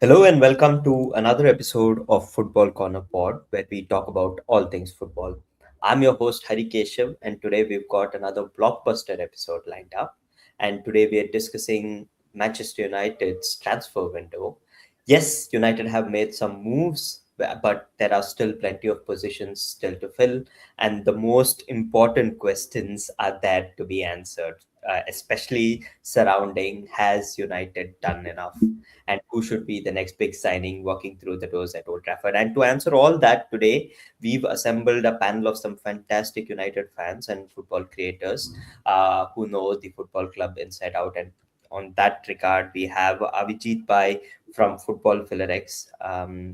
Hello and welcome to another episode of Football Corner Pod, where we talk about all things football. I'm your host Hari Keshav, and today we've got another blockbuster episode lined up. And today we are discussing Manchester United's transfer window. Yes, United have made some moves, but there are still plenty of positions still to fill, and the most important questions are there to be answered, especially surrounding has United done enough? And who should be the next big signing walking through the doors at Old Trafford. And to answer all that today, we've assembled a panel of some fantastic United fans and football creators who know the football club inside out. And on that regard, we have Avijit Pai from Football Philarex.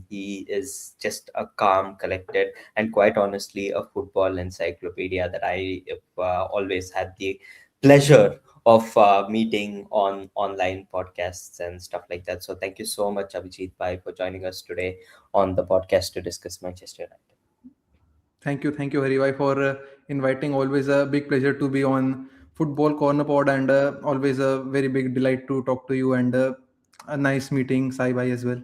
He is just a calm, collected, and quite honestly, a football encyclopedia that I always had the pleasure of meeting on online podcasts and stuff like that. So thank you so much, Abhijit Bhai, for joining us today on the podcast to discuss Manchester United. Thank you, Haribhai, for inviting. Always a big pleasure to be on Football Corner Pod, and always a very big delight to talk to you. And a nice meeting, Sai Bhai, as well.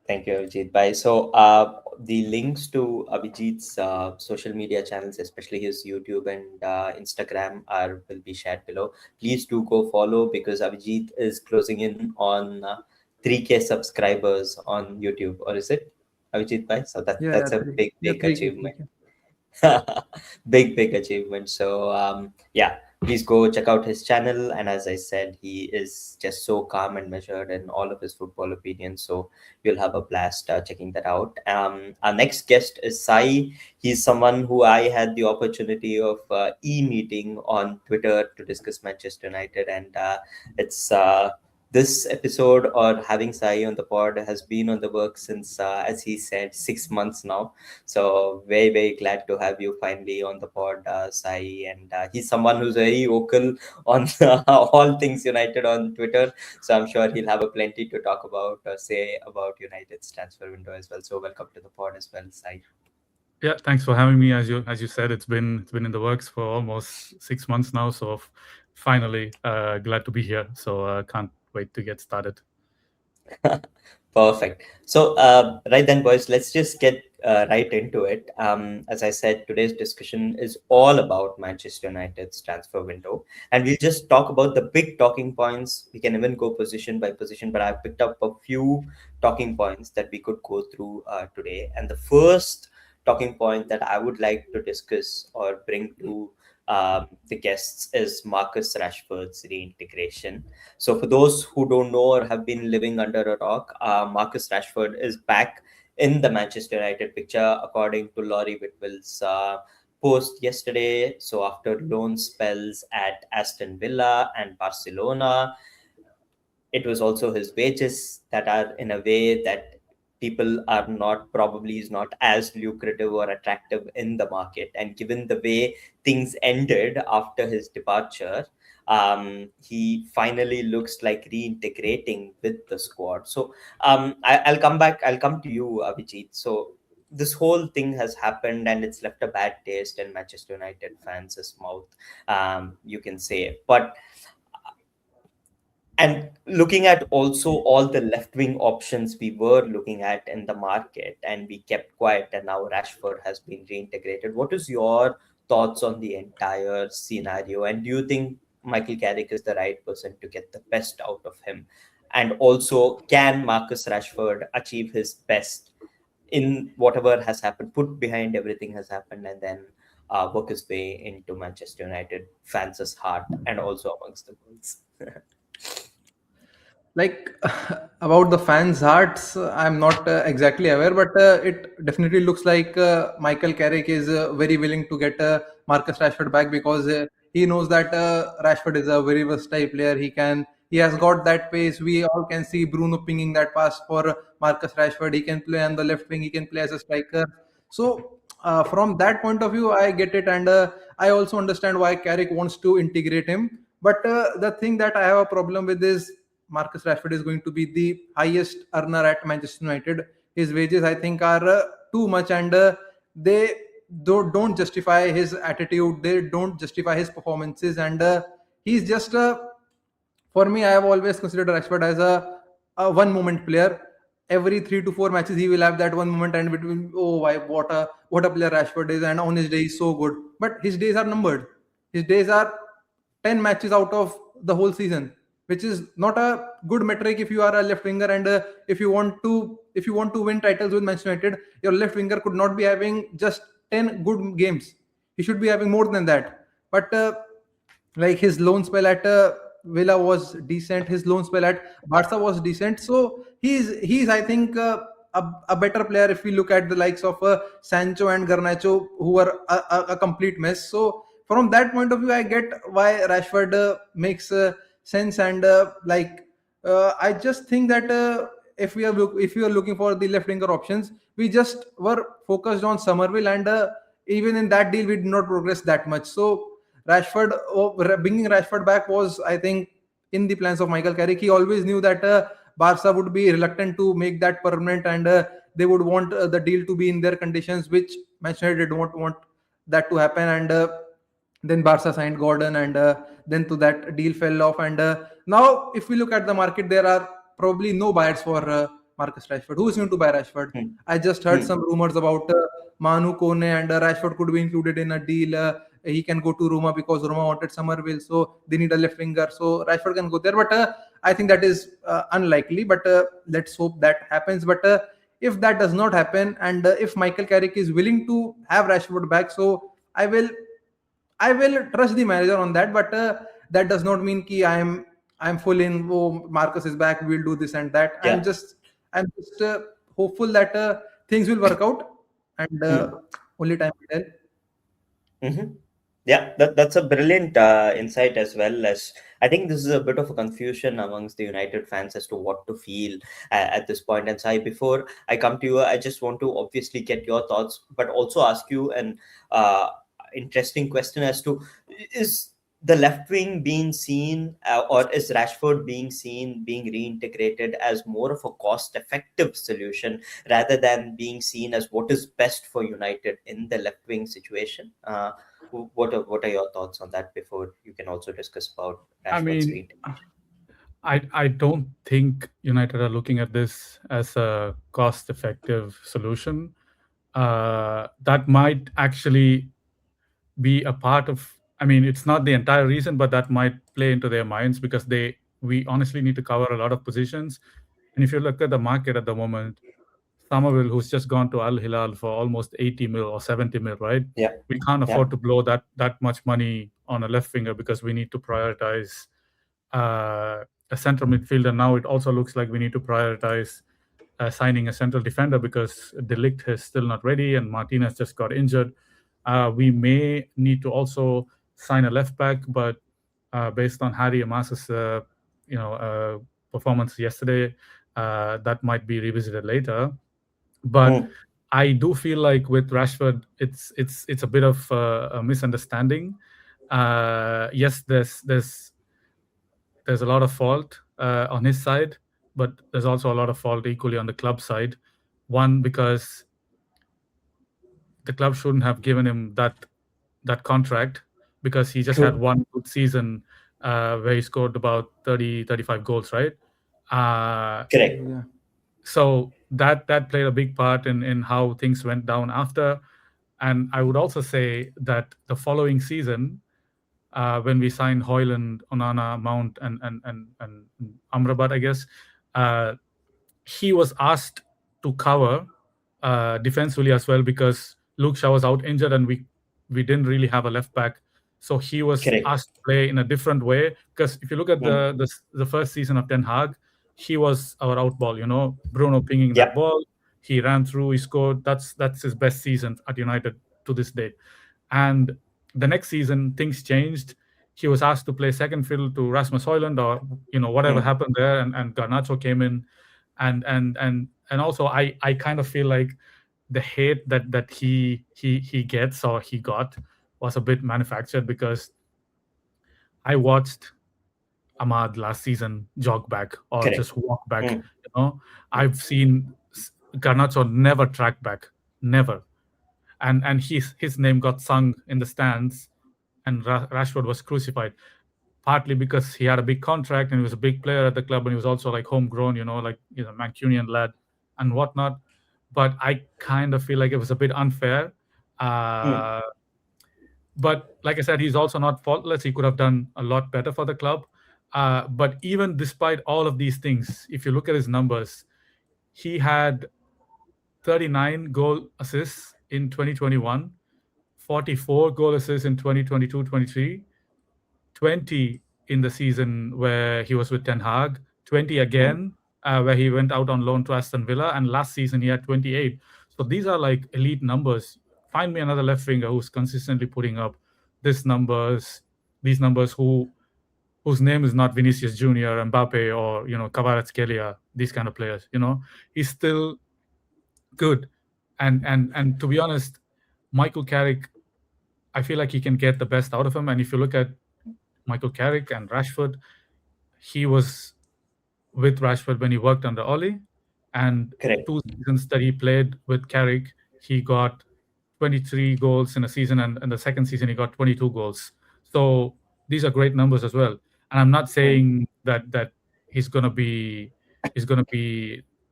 Thank you, Abhijit Bhai. So the links to Abhijit's social media channels, especially his YouTube and Instagram, will be shared below. Please do go follow because Abhijit is closing in on 3K subscribers on YouTube, or is it, Abhijit Bhai? So that's a big, big 3K. achievement. Big achievement. So yeah, please go check out his channel. And as I said, he is just so calm and measured in all of his football opinions, so you'll have a blast checking that out. Our next guest is Sai. He's someone who I had the opportunity of e-meeting on Twitter to discuss Manchester United, and it's this episode or having Sai on the pod has been on the work since, as he said, 6 months now. So very glad to have you finally on the pod, Sai. And he's someone who's very vocal on all things United on Twitter. So I'm sure he'll have a plenty to talk about, say about United's transfer window as well. So welcome to the pod as well, Sai. Yeah, thanks for having me. As you said, it's been in the works for almost 6 months now. So finally, glad to be here. So can't wait to get started. Perfect. So, right then, boys, let's just get right into it. As I said, today's discussion is all about Manchester United's transfer window, and we'll just talk about the big talking points. We can even go position by position, but I've picked up a few talking points that we could go through today. And the first talking point that I would like to discuss or bring to the guests is Marcus Rashford's reintegration. So, for those who don't know or have been living under a rock, Marcus Rashford is back in the Manchester United picture, according to Laurie Whitwell's post yesterday. So, after loan spells at Aston Villa and Barcelona, it was also his wages that are in a way that people are not probably is not as lucrative or attractive in the market. And given the way things ended after his departure, he finally looks like reintegrating with the squad. So I'll come back. I'll come to you, Abhijit. So this whole thing has happened and it's left a bad taste in Manchester United fans' mouth, you can say. But and looking at also all the left wing options we were looking at in the market, and we kept quiet, and now Rashford has been reintegrated. What is your thoughts on the entire scenario? And do you think Michael Carrick is the right person to get the best out of him? And also, can Marcus Rashford achieve his best in whatever has happened, put behind everything has happened, and then work his way into Manchester United fans' heart and also amongst the goals? Like about the fans' hearts, I'm not exactly aware, but it definitely looks like Michael Carrick is very willing to get Marcus Rashford back because he knows that Rashford is a very versatile player. He has got that pace. We all can see Bruno pinging that pass for Marcus Rashford. He can play on the left wing. He can play as a striker. So from that point of view, I get it, and I also understand why Carrick wants to integrate him. But the thing that I have a problem with is Marcus Rashford is going to be the highest earner at Manchester United. His wages, I think, are too much, and they don't justify his attitude. They don't justify his performances, and he's just for me. I have always considered Rashford as a one moment player. Every 3 to 4 matches, he will have that one moment, and between, oh, why, what a player Rashford is, and on his day he's so good. But his days are numbered. His days are 10 matches out of the whole season, which is not a good metric if you are a left winger, and if you want to win titles with Manchester United, your left winger could not be having just 10 good games. He should be having more than that. But like his loan spell at Villa was decent. His loan spell at Barca was decent. So he's I think a better player if we look at the likes of Sancho and Garnacho, who are a complete mess. So from that point of view, I get why Rashford makes sense. And I just think that if we are looking for the left winger options, we just were focused on Somerville, and even in that deal, we did not progress that much. So bringing Rashford back was, I think, in the plans of Michael Carrick. He always knew that Barca would be reluctant to make that permanent, and they would want the deal to be in their conditions, which Manchester United don't want that to happen. And then Barca signed Gordon, and then to that deal fell off. And now, if we look at the market, there are probably no buyers for Marcus Rashford. Who is going to buy Rashford? I just heard some rumors about Manu Koné, and Rashford could be included in a deal. He can go to Roma because Roma wanted Somerville, so they need a left winger. So Rashford can go there, but I think that is unlikely. But let's hope that happens. But if that does not happen, and if Michael Carrick is willing to have Rashford back, so I will trust the manager on that. But that does not mean ki I'm full in. Oh, Marcus is back. We'll do this and that. Yeah. I'm just hopeful that things will work out, and only time will tell. Yeah, that's a brilliant insight as well. As I think this is a bit of a confusion amongst the United fans as to what to feel at this point. And Sai, before I come to you, I just want to obviously get your thoughts, but also ask you an interesting question as to, is the left wing being seen, or is Rashford being seen being reintegrated as more of a cost-effective solution rather than being seen as what is best for United in the left wing situation? What are your thoughts on that before you can also discuss about Rashford's reintegration? I don't think United are looking at this as a cost-effective solution. That might actually be a part of, I mean, it's not the entire reason, but that might play into their minds, because we honestly need to cover a lot of positions. And if you look at the market at the moment, Somerville, who's just gone to Al Hilal for almost 80 mil or 70 mil, right? Yeah. We can't afford to blow that much money on a left winger, because we need to prioritize a central midfielder. Now it also looks like we need to prioritize signing a central defender, because De Ligt is still not ready and Martinez just got injured. We may need to also sign a left back, but based on Harry Amas's performance yesterday, that might be revisited later. But I do feel like with Rashford, it's a bit of a misunderstanding. Yes, there's a lot of fault on his side, but there's also a lot of fault equally on the club side. One, because the club shouldn't have given him that contract, because he just had one good season where he scored about 35 goals, right? Correct. Yeah. So that played a big part in how things went down after. And I would also say that the following season, when we signed Højlund, Onana, Mount, and Amrabat, I guess, he was asked to cover defensively as well, because Luke Shaw was out injured and we didn't really have a left back. So he was asked to play in a different way. Because if you look at the first season of Ten Hag, he was our out ball, Bruno pinging that ball. He ran through, he scored. That's his best season at United to this day. And the next season, things changed. He was asked to play second fiddle to Rasmus Højlund, or whatever happened there, and Garnacho came in, and also I kind of feel like the hate that he gets, or he got, was a bit manufactured, because I watched Ahmad last season jog back or just walk back. I've seen Garnacho never track back, never, and his name got sung in the stands, and Rashford was crucified. partly because he had a big contract and he was a big player at the club, and he was also like homegrown, like he's a Mancunian lad and whatnot. But I kind of feel like it was a bit unfair. Hmm. But like I said, he's also not faultless. He could have done a lot better for the club. But even despite all of these things, if you look at his numbers, he had 39 goal assists in 2021, 44 goal assists in 2022-23, 20 in the season where he was with Ten Hag, 20 Hmm. again where he went out on loan to Aston Villa, and last season he had 28. So these are like elite numbers. Find me another left winger who's consistently putting up these numbers, whose name is not Vinicius Junior, Mbappe, or Kvaratskhelia, these kind of players. He's still good, and to be honest, Michael Carrick, I feel like he can get the best out of him. And if you look at Michael Carrick and Rashford, he was with Rashford when he worked under Oli, and Correct. 2 seasons that he played with Carrick, he got 23 goals in a season, and the second season he got 22 goals. So these are great numbers as well. And I'm not Hmm. saying that he's gonna be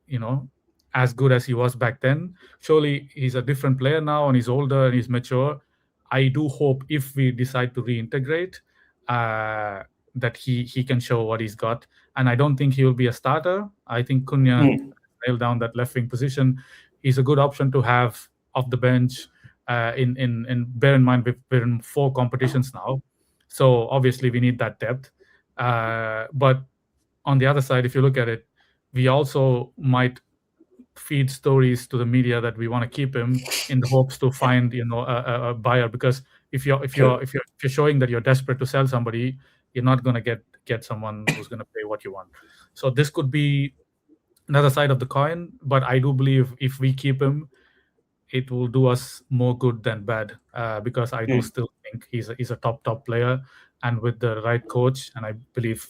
you know as good as he was back then. Surely he's a different player now, and he's older and he's mature. I do hope if we decide to reintegrate, uh, that he can show what he's got. And I don't think he will be a starter. I think Cunha Hmm. nailed down that left wing position. He's a good option to have off the bench. In bear in mind we're in 4 competitions now, so obviously we need that depth. But on the other side, if you look at it, we also might feed stories to the media that we want to keep him in the hopes to find a buyer, because if you're if True. you're if you're if you're showing that you're desperate to sell somebody, you're not going to get someone who's going to pay what you want. So this could be another side of the coin, but I do believe if we keep him, it will do us more good than bad, because I do Hmm. still think he's a top player, and with the right coach, and I believe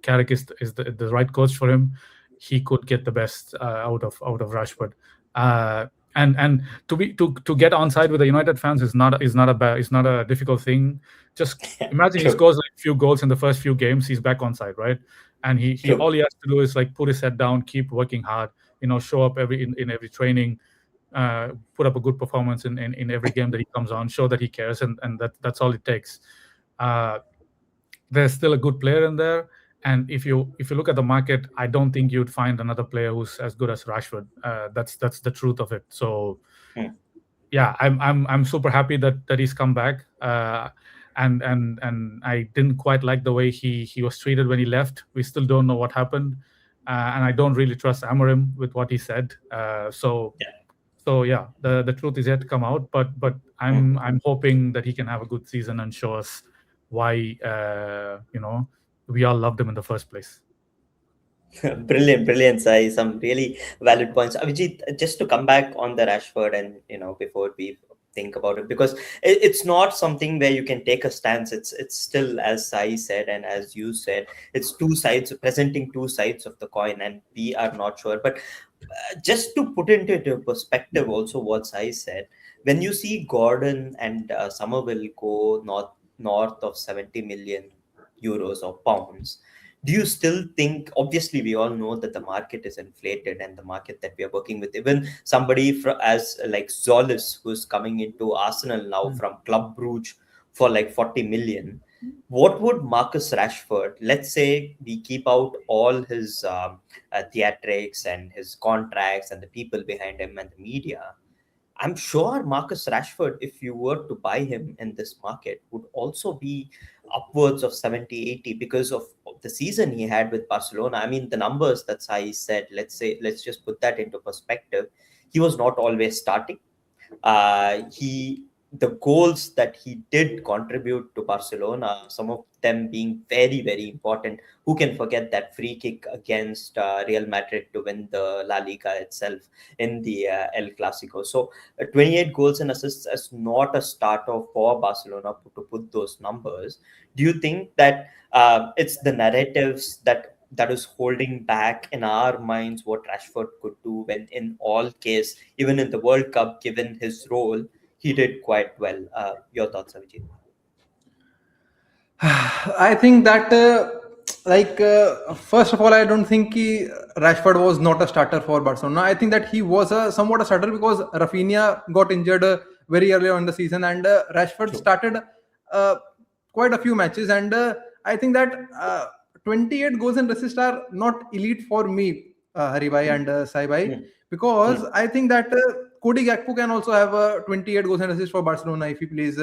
Carrick is the right coach for him, he could get the best out of Rashford. Uh, and to get on side with the United fans is not a difficult thing. Just imagine he True. scores like a few goals in the first few games, he's back on side, right? And he True. all he has to do is like put his head down, keep working hard, show up in every training, put up a good performance in every game that he comes on, show that he cares, and that's all it takes. Uh, there's still a good player in there, and if you look at the market, I don't think you'd find another player who's as good as Rashford. That's the truth of it. So Hmm. yeah, I'm super happy that he's come back. And I didn't quite like the way he was treated when he left. We still don't know what happened, and I don't really trust Amorim with what he said. Yeah. So yeah, the truth is yet to come out, but Hmm. I'm hoping that he can have a good season and show us why we all loved him in the first place. Brilliant, brilliant, Sai. Some really valid points. Abhijit, just to come back on the Rashford, and before we think about it, because it's not something where you can take a stance. It's still, as Sai said and as you said, it's two sides, presenting two sides of the coin, and we are not sure. But just to put into perspective, also what Sai said, when you see Gordon and Somerville go north of 70 million euros or pounds, do you still think, obviously we all know that the market is inflated, and the market that we are working with, even somebody as like Zolis, who's coming into Arsenal now Mm. from Club Brugge for like 40 million, what would Marcus Rashford, let's say we keep out all his theatrics and his contracts and the people behind him and the media, I'm sure Marcus Rashford, if you were to buy him in this market, would also be upwards of 70, 80 because of the season he had with Barcelona. I mean, the numbers that Sai said, let's just put that into perspective. He was not always starting. He The goals that he did contribute to Barcelona, some of them being very, very important. Who can forget that free kick against Real Madrid to win the La Liga itself in the El Clasico? So 28 goals and assists as not a starter for Barcelona to put those numbers. Do you think that it's the narratives that is holding back in our minds what Rashford could do, when in all case, even in the World Cup, given his role, he did quite well? Your thoughts, Avijit? I think that, first of all, I don't think Rashford was not a starter for Barcelona. I think that he was somewhat a starter because Rafinha got injured very early on in the season, and Rashford True. started uh, quite a few matches. And I think that 28 goals and assists are not elite for me, Haribhai and Saibai, Hmm. because Hmm. I think that Cody Gakpo can also have 28 goals and assists for Barcelona if he plays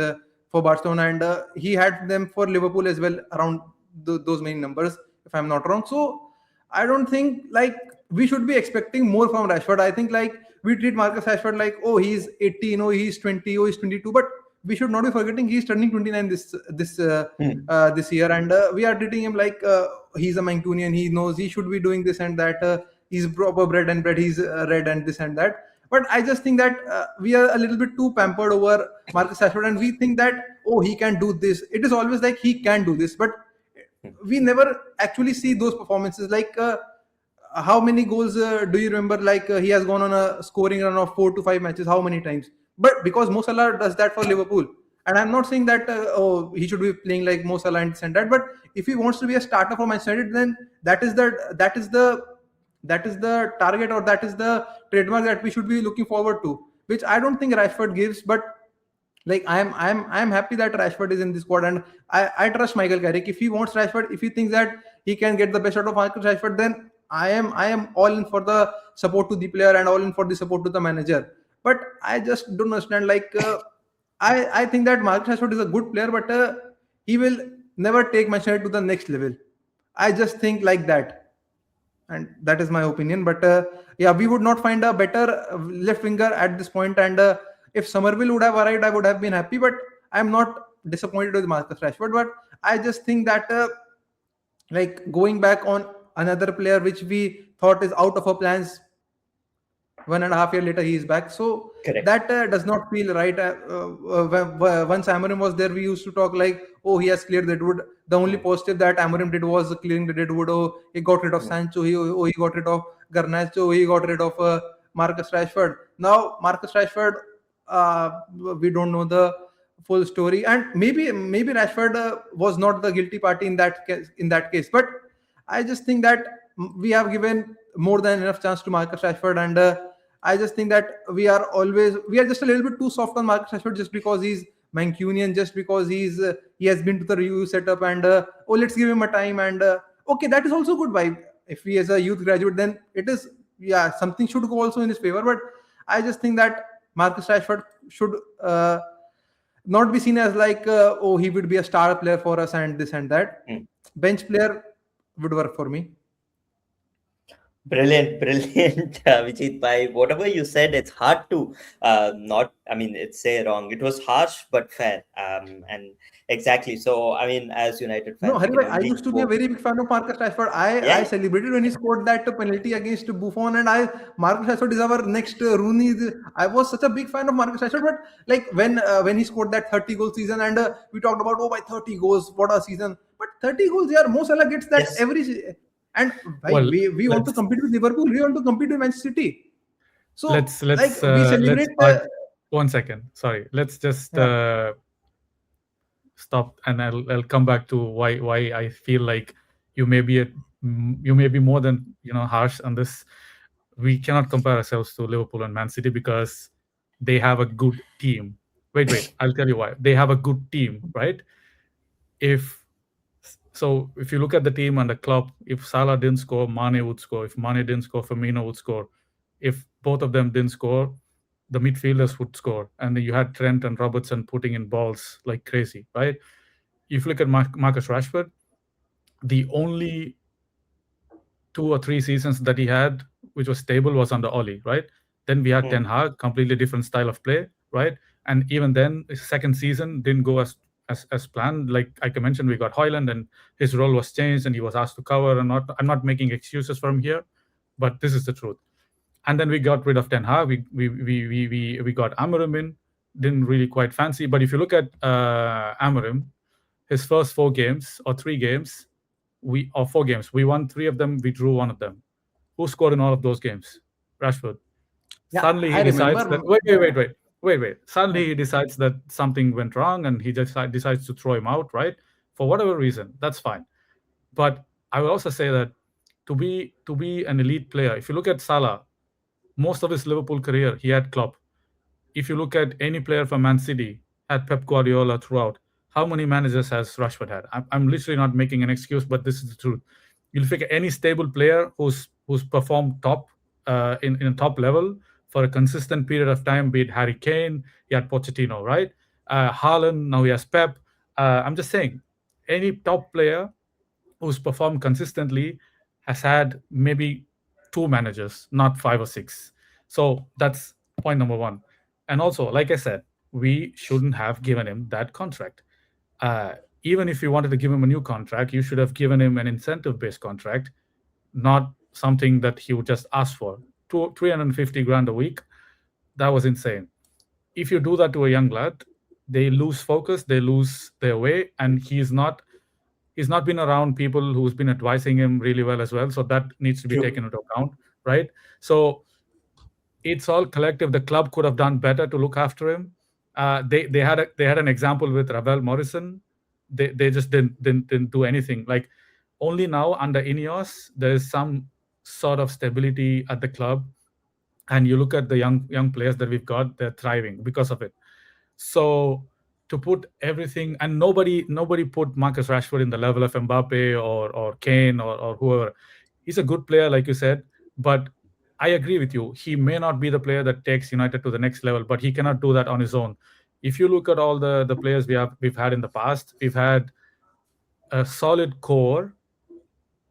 for Barcelona, and he had them for Liverpool as well around those many numbers, if I'm not wrong. So I don't think like we should be expecting more from Rashford. I think like we treat Marcus Rashford like, oh, he's 18, oh, he's 20, oh, he's 22, but we should not be forgetting he's turning 29 Hmm. this year, and we are treating him like he's a Mancunian. He knows he should be doing this and that. He's proper bred and bred. He's red and this and that. But I just think that we are a little bit too pampered over Marcus Rashford, and we think that, oh, he can do this. It is always like he can do this, but we never actually see those performances. Like how many goals do you remember? Like he has gone on a scoring run of 4 to 5 matches. How many times? But because Mo Salah does that for Liverpool, and I'm not saying that oh, he should be playing like Mo Salah and this and that. But if he wants to be a starter for Manchester United, then that is the target, or that is the trademark that we should be looking forward to, which I don't think Rashford gives. But like I'm happy that Rashford is in this squad, and I trust Michael Carrick. If he wants Rashford, if he thinks that he can get the best out of Michael Rashford, then I am all in for the support to the player and all in for the support to the manager. But I just don't understand. Like I think that Marcus Rashford is a good player, but he will never take Manchester United to the next level. I just think like that, and that is my opinion. But yeah, we would not find a better left winger at this point, and if Somerville would have arrived, I would have been happy. But I'm not disappointed with Marcus Rashford. But I just think that like going back on another player which we thought is out of our plans, 1.5 year later he is back, so Correct. that does not feel right. Once Amorim was there, we used to talk like, oh, he has cleared the deadwood. The only Hmm. positive that Amorim did was clearing the deadwood. Oh, he got rid of Hmm. Sancho. He got rid of Garnacho. He got rid of Marcus Rashford. Now Marcus Rashford, uh, we don't know the full story, and maybe Rashford was not the guilty party in that case. But I just think that we have given more than enough chance to Marcus Rashford, and I just think that we are just a little bit too soft on Marcus Rashford just because he's Mancunian, just because he has been to the review setup, and oh, let's give him a time, and okay, that is also good vibe. If he is a youth graduate, then it is, yeah, something should go also in his favor. But I just think that Marcus Rashford should not be seen as like oh, he would be a star player for us and this and that. Hmm. Bench player would work for me. Brilliant, brilliant, Vijit. By whatever you said, it's hard to not. I mean, it's say wrong. It was harsh but fair. And exactly. So, I mean, as United No, fans, we Hari can bhai, I only used to be a hope. very big fan of Marcus Rashford. I Yeah. celebrated when he scored that penalty against Buffon, and Marcus Rashford is our next Rooney. I was such a big fan of Marcus Rashford, but like when he scored that 30 goal season, and we talked about, oh, by 30 goals, what a season! But 30 goals, yeah, Mo Salah gets that Yes. and bhai, Well, we want to let's compete with Liverpool, we want to compete with Manchester City. So let's like let's we uh, let's celebrate. start. 1 second. Sorry. Let's just Yeah. stop, and I'll come back to why I feel like you may be you may be more than harsh on this. We cannot compare ourselves to Liverpool and Man City because they have a good team. Wait, I'll tell you why. They have a good team, right? If if you look at the team and the club, if Salah didn't score, Mane would score. If Mane didn't score, Firmino would score. If both of them didn't score, the midfielders would score. And then you had Trent and Robertson putting in balls like crazy, right? If you look at Marcus Rashford, the only 2 or 3 seasons that he had, which was stable, was under Oli, right? Then we had Hmm. Ten Hag, completely different style of play, right? And even then, his second season didn't go as planned. Like I mentioned, we got Hoyland, and his role was changed, and he was asked to cover. And I'm not making excuses from here, but this is the truth. And then we got rid of Ten Hag. We got Amorim in. Didn't really quite fancy. But if you look at Amorim, his first 4 games or 3 games, 4 games, we won 3 of them. We drew 1 of them. Who scored in all of those games? Rashford. Yeah, Suddenly he I decides remember. that wait. Suddenly he decides that something went wrong, and he just decides to throw him out. Right? for whatever reason. That's fine. But I will also say that to be an elite player, if you look at Salah, most of his Liverpool career he had Klopp. If you look at any player from Man City, had Pep Guardiola throughout. How many managers has Rashford had? I'm literally not making an excuse, but this is the truth. You'll pick any stable player who's performed top in a top level for a consistent period of time, be it Harry Kane, he had Pochettino, right? Haaland, now he has Pep. I'm just saying, any top player who's performed consistently has had maybe two managers, not five or six. So that's point number one. And also, like I said, we shouldn't have given him that contract. Uh, Even if you wanted to give him a new contract, you should have given him an incentive-based contract, not something that he would just ask for. 350 grand a week, that was insane. If you do that to a young lad, they lose focus, they lose their way, and he's not been around people who's been advising him really well as well. So that needs to be True. taken into account, right? So it's all collective. The club could have done better to look after him. They had an example with Ravel Morrison. They just didn't do anything. Like only now under INEOS, there is some sort of stability at the club, and you look at the young players that we've got, they're thriving because of it. So to put everything, and nobody put Marcus Rashford in the level of Mbappe or Kane or whoever. He's a good player, like you said, but I agree with you. He may not be the player that takes United to the next level, but he cannot do that on his own. If you look at all the players we've had in the past, we've had a solid core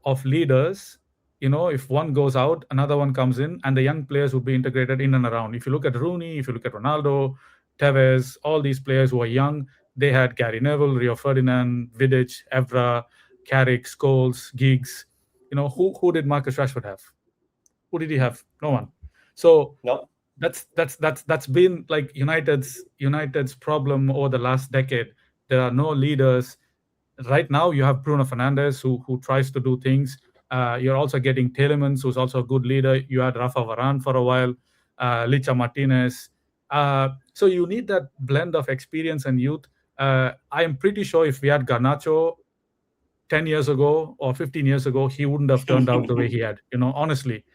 of leaders. If one goes out, another one comes in, and the young players would be integrated in and around. If you look at Rooney, if you look at Ronaldo, Tevez, all these players who are young, they had Gary Neville, Rio Ferdinand, Vidic, Evra, Carrick, Scholes, Giggs. Who did Marcus Rashford have? Who did he have? No one. So No. that's been like United's problem over the last decade. There are no leaders. Right now, you have Bruno Fernandes who tries to do things. You're also getting Tielemans, who's also a good leader. You had Rafa Varane for a while, Licha Martinez. So you need that blend of experience and youth. I am pretty sure if we had Garnacho 10 years ago or 15 years ago, he wouldn't have turned out the way he had. Honestly,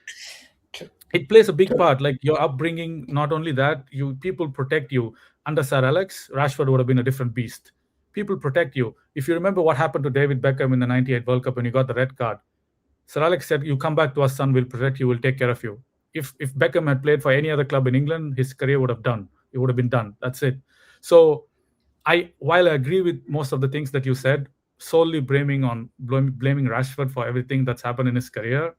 it plays a big part. Like your upbringing, not only that, people protect you. Under Sir Alex, Rashford would have been a different beast. People protect you. If you remember what happened to David Beckham in the 98 World Cup when he got the red card, Sir Alex said, "You come back to us, son, we'll protect you, we'll take care of you." If Beckham had played for any other club in England, his career would have been done. That's it. So while I agree with most of the things that you said, solely blaming Rashford for everything that's happened in his career,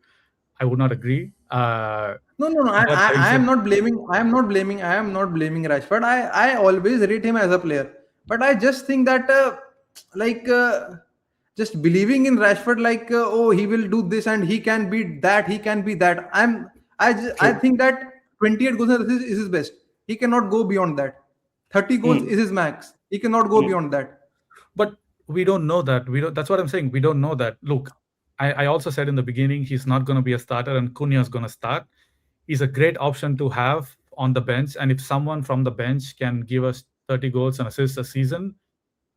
I would not agree. No. I am not blaming. I am not blaming. I am not blaming Rashford. I always rate him as a player, but I just think that like just believing in Rashford, like oh, he will do this and he can be that. He can be that. I think that 28 goals is his best. He cannot go beyond that. 30 goals is his max. He cannot go beyond that. But we don't know that. That's what I'm saying. We don't know that. Look, I also said in the beginning, he's not going to be a starter and Cunha is going to start. He's a great option to have on the bench. And if someone from the bench can give us 30 goals and assists a season,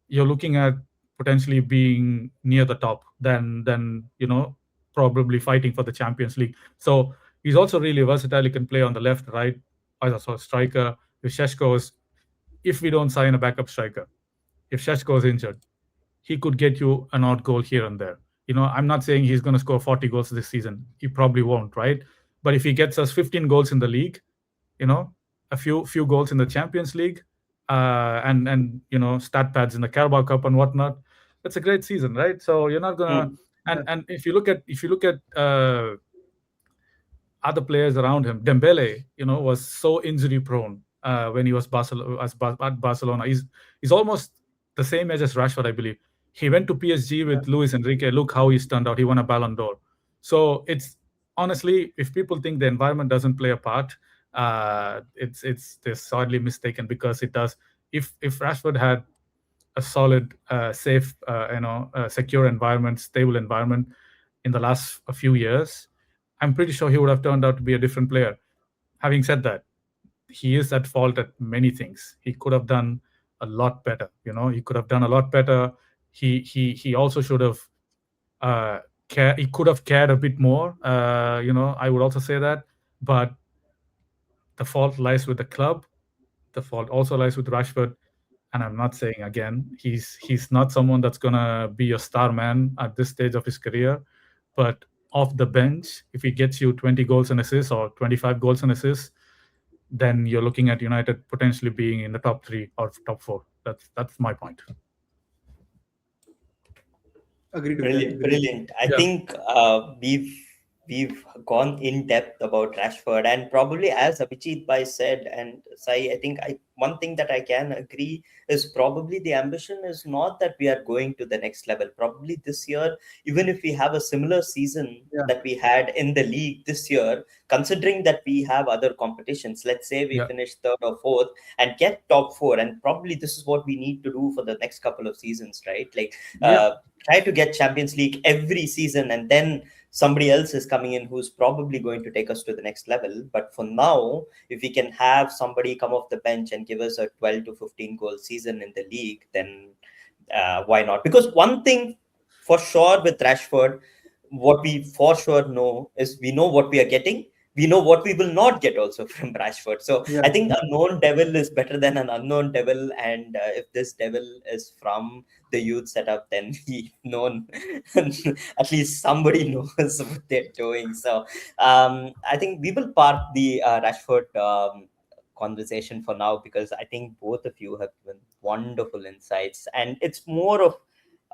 you're looking at potentially being near the top than probably fighting for the Champions League. So he's also really versatile. He can play on the left, right, as a striker. If we don't sign a backup striker, if Šeško is injured, he could get you an odd goal here and there. I'm not saying he's going to score 40 goals this season. He probably won't, right? But if he gets us 15 goals in the league, a few goals in the Champions League, and stat pads in the Carabao Cup and whatnot, that's a great season, right? So you're not gonna. And if you look at other players around him, Dembele, was so injury prone when he was at Barcelona. He's almost the same age as Rashford, I believe. He went to PSG with Luis Enrique. Look how he's turned out. He won a Ballon d'Or. So it's honestly, if people think the environment doesn't play a part, they're sadly mistaken, because it does. If Rashford had a solid, safe, secure environment, stable environment in the last few years, I'm pretty sure he would have turned out to be a different player. Having said that, he is at fault at many things. He could have done a lot better. He could have done a lot better. he also should have he could have cared a bit more. I would also say that, but the fault lies with the club. The fault also lies with Rashford. And I'm not saying again, he's not someone that's gonna be a star man at this stage of his career. But off the bench, if he gets you 20 goals and assists or 25 goals and assists, then you're looking at United potentially being in the top 3 or top 4. That's my point. Agreed with that. Brilliant, brilliant. I Yeah. think we've gone in depth about Rashford, and probably as Abhijit Bhai said, and Sai, I think one thing that I can agree is probably the ambition is not that we are going to the next level. Probably this year, even if we have a similar season Yeah. that we had in the league this year, considering that we have other competitions, let's say we Yeah. finish third or fourth and get top 4, and probably this is what we need to do for the next couple of seasons, right? Like try to get Champions League every season, and then somebody else is coming in who's probably going to take us to the next level. But for now, if we can have somebody come off the bench and give us a 12 to 15 goal season in the league, then why not? Because one thing for sure with Rashford, what we for sure know is we know what we are getting. We know what we will not get also from Rashford. So Yeah. I think a known devil is better than an unknown devil. And if this devil is from the youth setup, then he known at least somebody knows what they're doing. So I think we will park the Rashford conversation for now, because I think both of you have given wonderful insights, and it's more of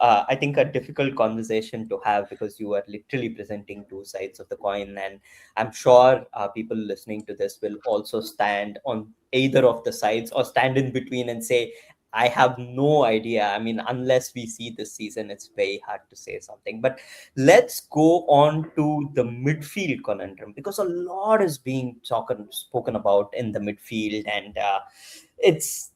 I think a difficult conversation to have, because you are literally presenting two sides of the coin, and I'm sure people listening to this will also stand on either of the sides or stand in between and say, I have no idea. I mean, unless we see this season, it's very hard to say something. But let's go on to the midfield conundrum, because a lot is being spoken about in the midfield, and it's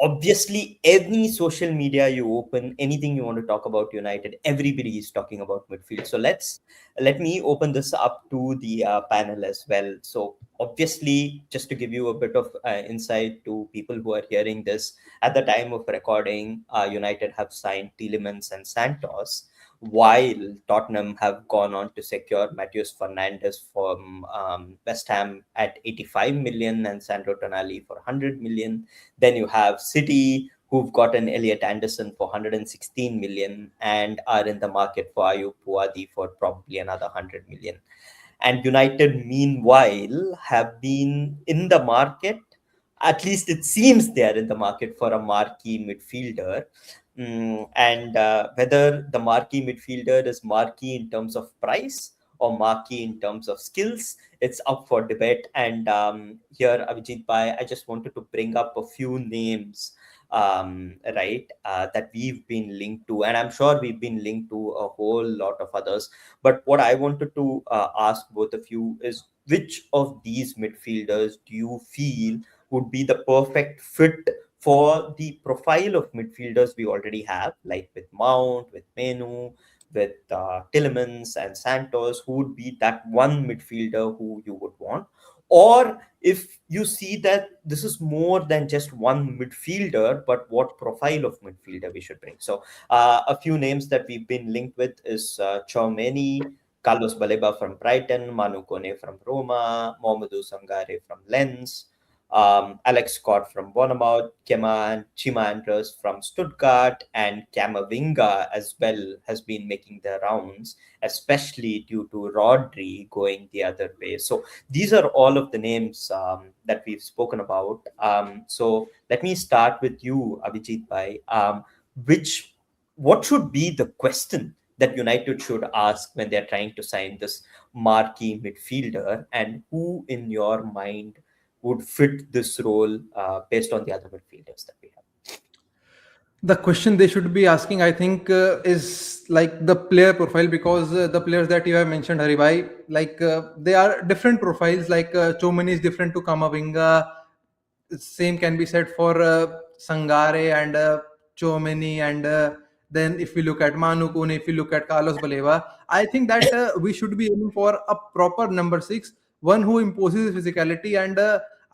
obviously any social media you open, anything you want to talk about United, everybody is talking about midfield. So let me open this up to the panel as well. So obviously, just to give you a bit of insight to people who are hearing this, at the time of recording, United have signed Tielemans and Santos, while Tottenham have gone on to secure Matheus Fernandes from West Ham at 85 million and Sandro Tonali for 100 million. Then you have City, who've gotten Elliot Anderson for 116 million and are in the market for Ayub Buadi for probably another 100 million. And United, meanwhile, have been in the market, at least it seems they are in the market for a marquee midfielder. And whether the marquee midfielder is marquee in terms of price or marquee in terms of skills, it's up for debate. And here, Abhijit Bhai, I just wanted to bring up a few names, that we've been linked to, and I'm sure we've been linked to a whole lot of others. But what I wanted to ask both of you is, which of these midfielders do you feel would be the perfect fit for the profile of midfielders we already have, like with Mount, with Menu, with Tielemans and Santos? Who would be that one midfielder who you would want? Or if you see that this is more than just one midfielder, but what profile of midfielder we should bring. So a few names that we've been linked with is Tchouaméni, Carlos Baleba from Brighton, Manu Koné from Roma, Mohamedou Sangare from Lens, Alex Scott from Bournemouth, Chima Andres from Stuttgart, and Camavinga as well has been making the rounds, especially due to Rodri going the other way. So these are all of the names that we've spoken about. So let me start with you, Abhijit Bhai. What should be the question that United should ask when they're trying to sign this marquee midfielder, and who in your mind would fit this role based on the other midfielders that we have? The question they should be asking, I think, is like the player profile, because the players that you have mentioned, Haribai, like they are different profiles. Like Chomani is different to Kamavinga. Same can be said for Sangare and Chomani, and then if we look at Manu Koné, if we look at Carlos Baleva, I think that we should be aiming for a proper number 6, one who imposes physicality, and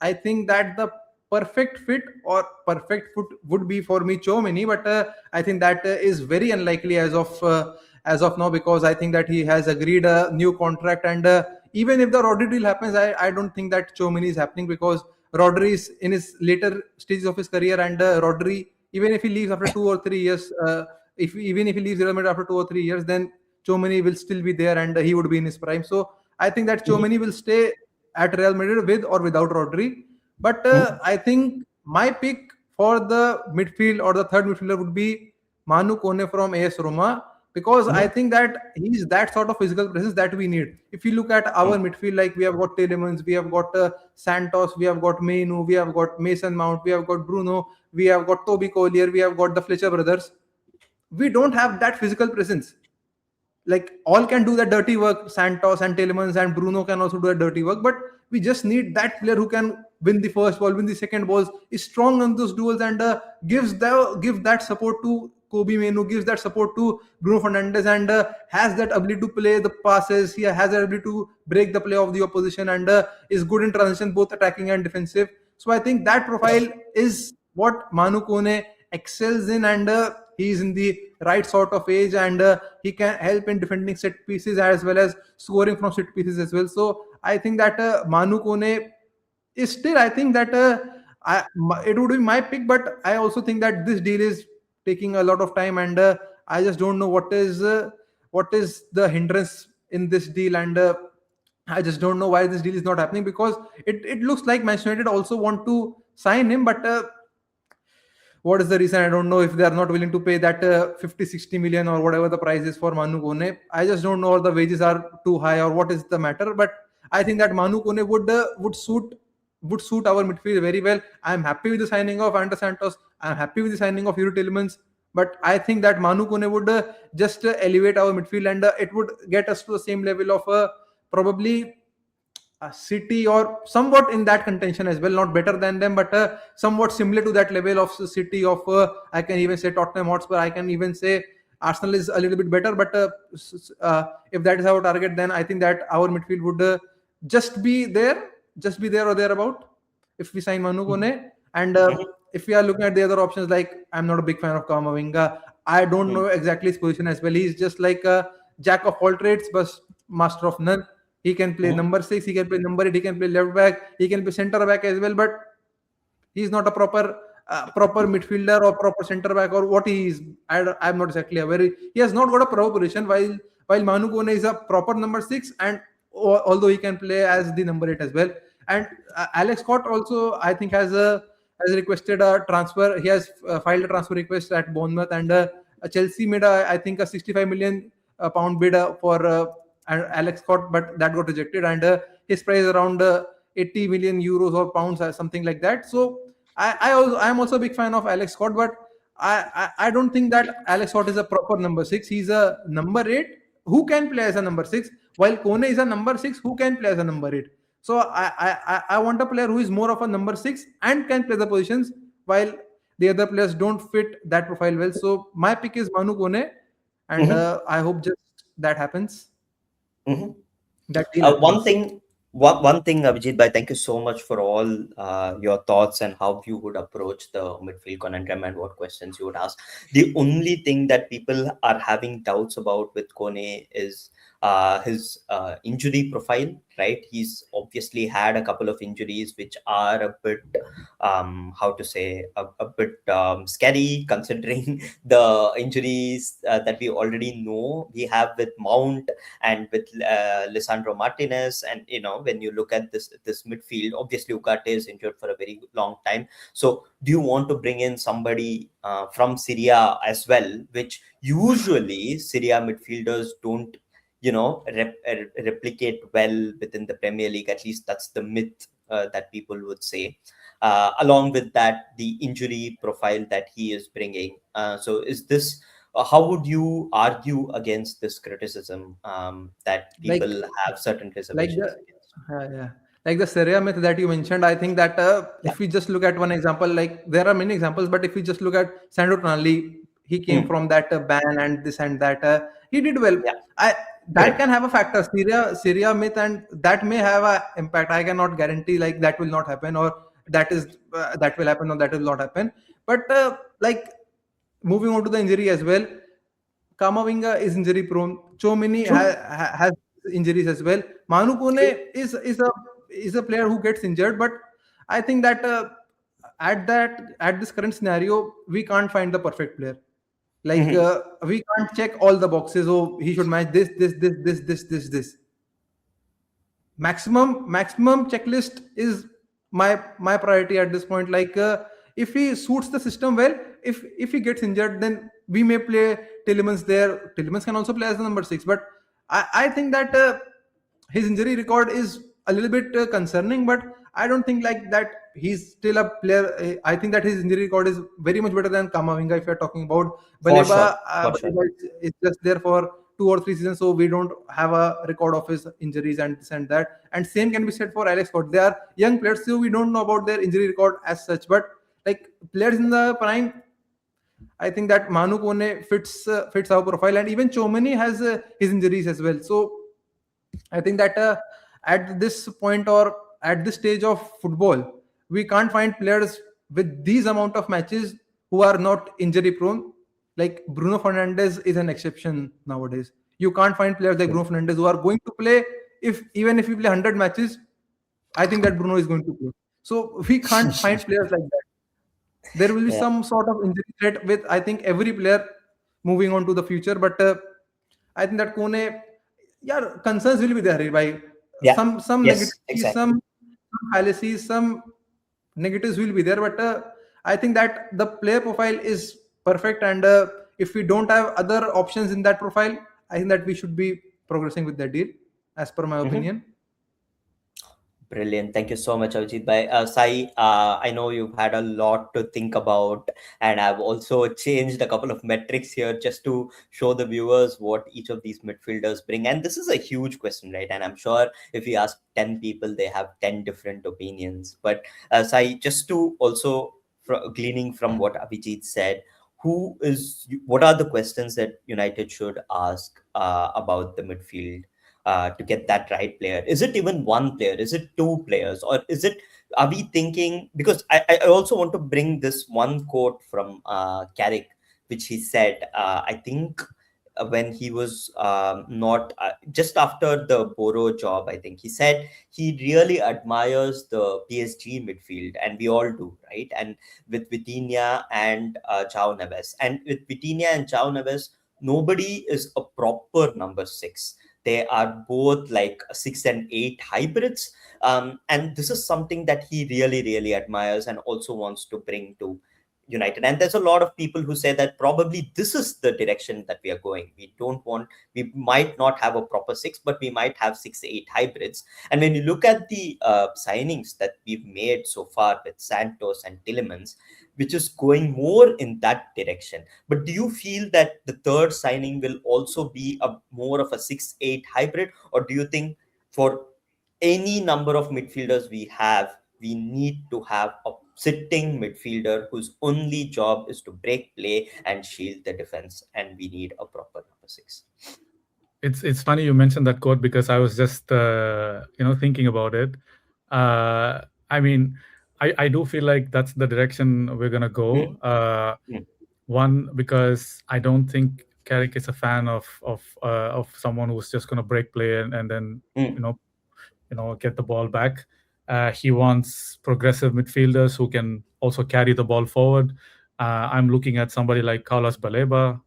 I think that the perfect fit or perfect foot would be for me Tchouaméni, but I think that is very unlikely as of now, because I think that he has agreed a new contract, and even if the Rodri deal happens, I don't think that Tchouaméni is happening, because Rodri is in his later stages of his career, and Rodri, even if he leaves after 2 or 3 years, even if he leaves Real Madrid after 2 or 3 years, then Tchouaméni will still be there and he would be in his prime. So I think that Tchouaméni will stay at Real Madrid with or without Rodri. But I think my pick for the midfield or the third midfielder would be Manu Koné from AS Roma, because I think that he's that sort of physical presence that we need. If you look at our midfield, like we have got Telemans, we have got Santos, we have got Manu, we have got Mason Mount, we have got Bruno, we have got Toby Collier, we have got the Fletcher brothers. We don't have that physical presence. Like, all can do the dirty work. Santos and Telemans and Bruno can also do the dirty work, but we just need that player who can win the first ball, win the second balls, is strong on those duels, and give that support to Kobe Menu, gives that support to Bruno Fernandes, and has that ability to play the passes. He has that ability to break the play of the opposition, and is good in transition, both attacking and defensive. So I think that profile is what Manu Kone excels in, and he's in the right sort of age, and he can help in defending set pieces as well as scoring from set pieces as well. So I think that Manu Kone is still, I think that it would be my pick, but I also think that this deal is taking a lot of time, and I just don't know what is the hindrance in this deal, and I just don't know why this deal is not happening, because it looks like Manchester United also want to sign him, but what is the reason? I don't know. If they are not willing to pay that 50-60 million or whatever the price is for Manu Kone, I just don't know, or the wages are too high, or what is the matter. But I think that Manu Kone would suit our midfield very well. I'm happy with the signing of Andre Santos. I'm happy with the signing of Yuri Tillmans. But I think that Manu Kone would just elevate our midfield, and it would get us to the same level of probably a City, or somewhat in that contention as well. Not better than them, but somewhat similar to that level of City. Of I can even say Tottenham Hotspur. I can even say Arsenal is a little bit better. But if that is our target, then I think that our midfield would just be there or thereabout if we sign Manu Kone. And if we are looking at the other options, like, I'm not a big fan of Kamavinga. I don't know exactly his position as well. He's just like a jack of all trades, but master of none. He can play number 6, he can play number 8, he can play left back, he can play centre back as well, but he's not a proper midfielder or proper centre back, or what he is. I'm not exactly aware. He has not got a proper position, while Manu Kone is a proper number 6, and although he can play as the number 8 as well. And Alex Scott also, I think, has requested a transfer. He has filed a transfer request at Bournemouth, and Chelsea made I think a 65 million pound bid for Alex Scott, but that got rejected, and his price is around 80 million euros or pounds or something like that. So I'm also a big fan of Alex Scott, but I don't think that Alex Scott is a proper number 6. He's a number 8 who can play as a number 6, while Kone is a number 6 who can play as a number 8. So I want a player who is more of a number 6 and can play the positions, while the other players don't fit that profile well. So my pick is Manu Kone, and I hope just that happens. That one thing, Abhijit bhai, thank you so much for all your thoughts and how you would approach the midfield conundrum and what questions you would ask. The only thing that people are having doubts about with Kone is his injury profile, right? He's obviously had a couple of injuries which are a bit a bit scary, considering the injuries that we already know we have with Mount and with Lisandro Martinez. And when you look at this midfield, obviously Ugarte is injured for a very long time. So do you want to bring in somebody from Syria as well, which usually Syria midfielders don't replicate well within the Premier League? At least that's the myth that people would say. Along with that, the injury profile that he is bringing. So is this, how would you argue against this criticism that people have certain reservations against? Like the Syria myth that you mentioned, I think that if we just look at one example, like there are many examples, but if we just look at Sandro Tonali, he came from that ban and this and that. He did well. That can have a factor. Syria myth, and that may have an impact. I cannot guarantee like that will not happen, or that will happen or that will not happen. But like moving on to the injury as well, Kamavinga is injury prone. Tchouaméni True. has injuries as well. Manu Koné is a player who gets injured, but I think that at this current scenario, we can't find the perfect player. Like Mhm. we can't check all the boxes. Oh, he should match this. Maximum checklist is my priority at this point. Like if he suits the system well, if he gets injured, then we may play Tillemans there. Tillemans can also play as the number 6, but I think that his injury record is a little bit concerning, but I don't think like that he's still a player. I think that his injury record is very much better than Kamavinga. If you're talking about For sure. Baleba, For sure. Baleba is just there for 2 or 3 seasons, so we don't have a record of his injuries and this and that. And same can be said for Alex Scott. They are young players, so we don't know about their injury record as such. But like players in the prime, I think that Manu Kone fits our profile, and even Chomani has his injuries as well. So I think that at this point or at this stage of football, we can't find players with these amount of matches who are not injury prone. Like Bruno Fernandes is an exception nowadays. You can't find players like True. Bruno Fernandes who are going to play if we play 100 matches. I think that Bruno is going to play. So we can't find players like that. There will be Yeah. some sort of injury threat with I think every player moving on to the future. But I think that Kone, yeah, concerns will be there by Yeah. some Yes. negativities, Exactly. some fallacies, some negatives will be there. But I think that the player profile is perfect, and if we don't have other options in that profile, I think that we should be progressing with that deal, as per my Mhm. opinion. Brilliant. Thank you so much, Avijit. Bhai. Sai, I know you've had a lot to think about, and I've also changed a couple of metrics here just to show the viewers what each of these midfielders bring. And this is a huge question, right? And I'm sure if you ask 10 people, they have 10 different opinions. But Sai, just to also gleaning from what Avijit said, what are the questions that United should ask about the midfield? To get that right player? Is it even one player? Is it two players? Or are we thinking? Because I also want to bring this one quote from Carrick, which he said, I think when he was not just after the Boro job, I think he said he really admires the PSG midfield, and we all do, right? And with Vitinha and João Neves, and with Vitinha and João Neves, nobody is a proper number 6. They are both like 6 and 8 hybrids, and this is something that he really admires and also wants to bring to United. And there's a lot of people who say that probably this is the direction that we are going. We might not have a proper 6, but we might have 6-8 hybrids. And when you look at the signings that we've made so far with Santos and Tillemans, which is going more in that direction. But do you feel that the third signing will also be a more of a 6-8 hybrid, or do you think for any number of midfielders we need to have a sitting midfielder whose only job is to break play and shield the defense, and we need a proper number 6? It's funny you mentioned that quote because I was just thinking about it. I mean, I do feel like that's the direction we're gonna go. Mm, One, because I don't think Carrick is a fan of someone who's just gonna break play and then mm, you know get the ball back. He wants progressive midfielders who can also carry the ball forward. I'm looking at somebody like Carlos Baleba.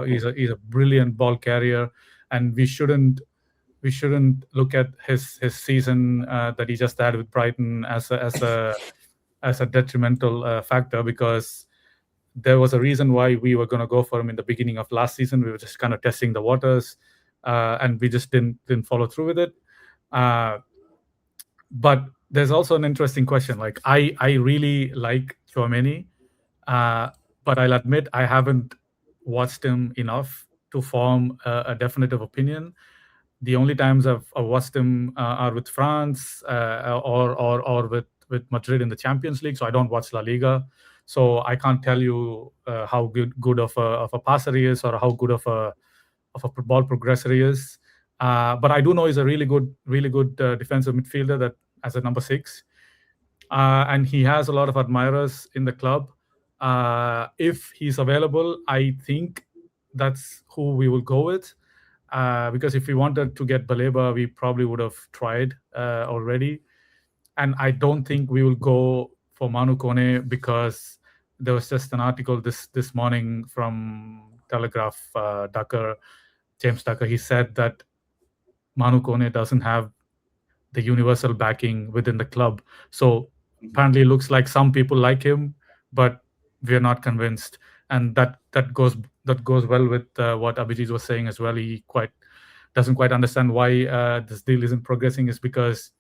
He's a brilliant ball carrier, and we shouldn't look at his season that he just had with Brighton as a detrimental factor, because there was a reason why we were going to go for him in the beginning of last season. We were just kind of testing the waters, and we just didn't follow through with it. But there's also an interesting question. Like I really like Tchouaméni, but I'll admit I haven't watched him enough to form a definitive opinion. The only times I've watched him are with France or with Madrid in the Champions League. So I don't watch La Liga, so I can't tell you how good of a passer he is, or how good of a ball progressor he is. But I do know he's a really good defensive midfielder that as a number 6. and he has a lot of admirers in the club. If he's available, I think that's who we will go with. Because if we wanted to get Baleba, we probably would have tried already. And I don't think we will go for Manu Koné, because there was just an article this morning from Telegraph, James Tucker. He said that Manu Koné doesn't have the universal backing within the club. So apparently it looks like some people like him, but we're not convinced. And that goes well with what Abhijit was saying as well. He doesn't quite understand why this deal isn't progressing, is because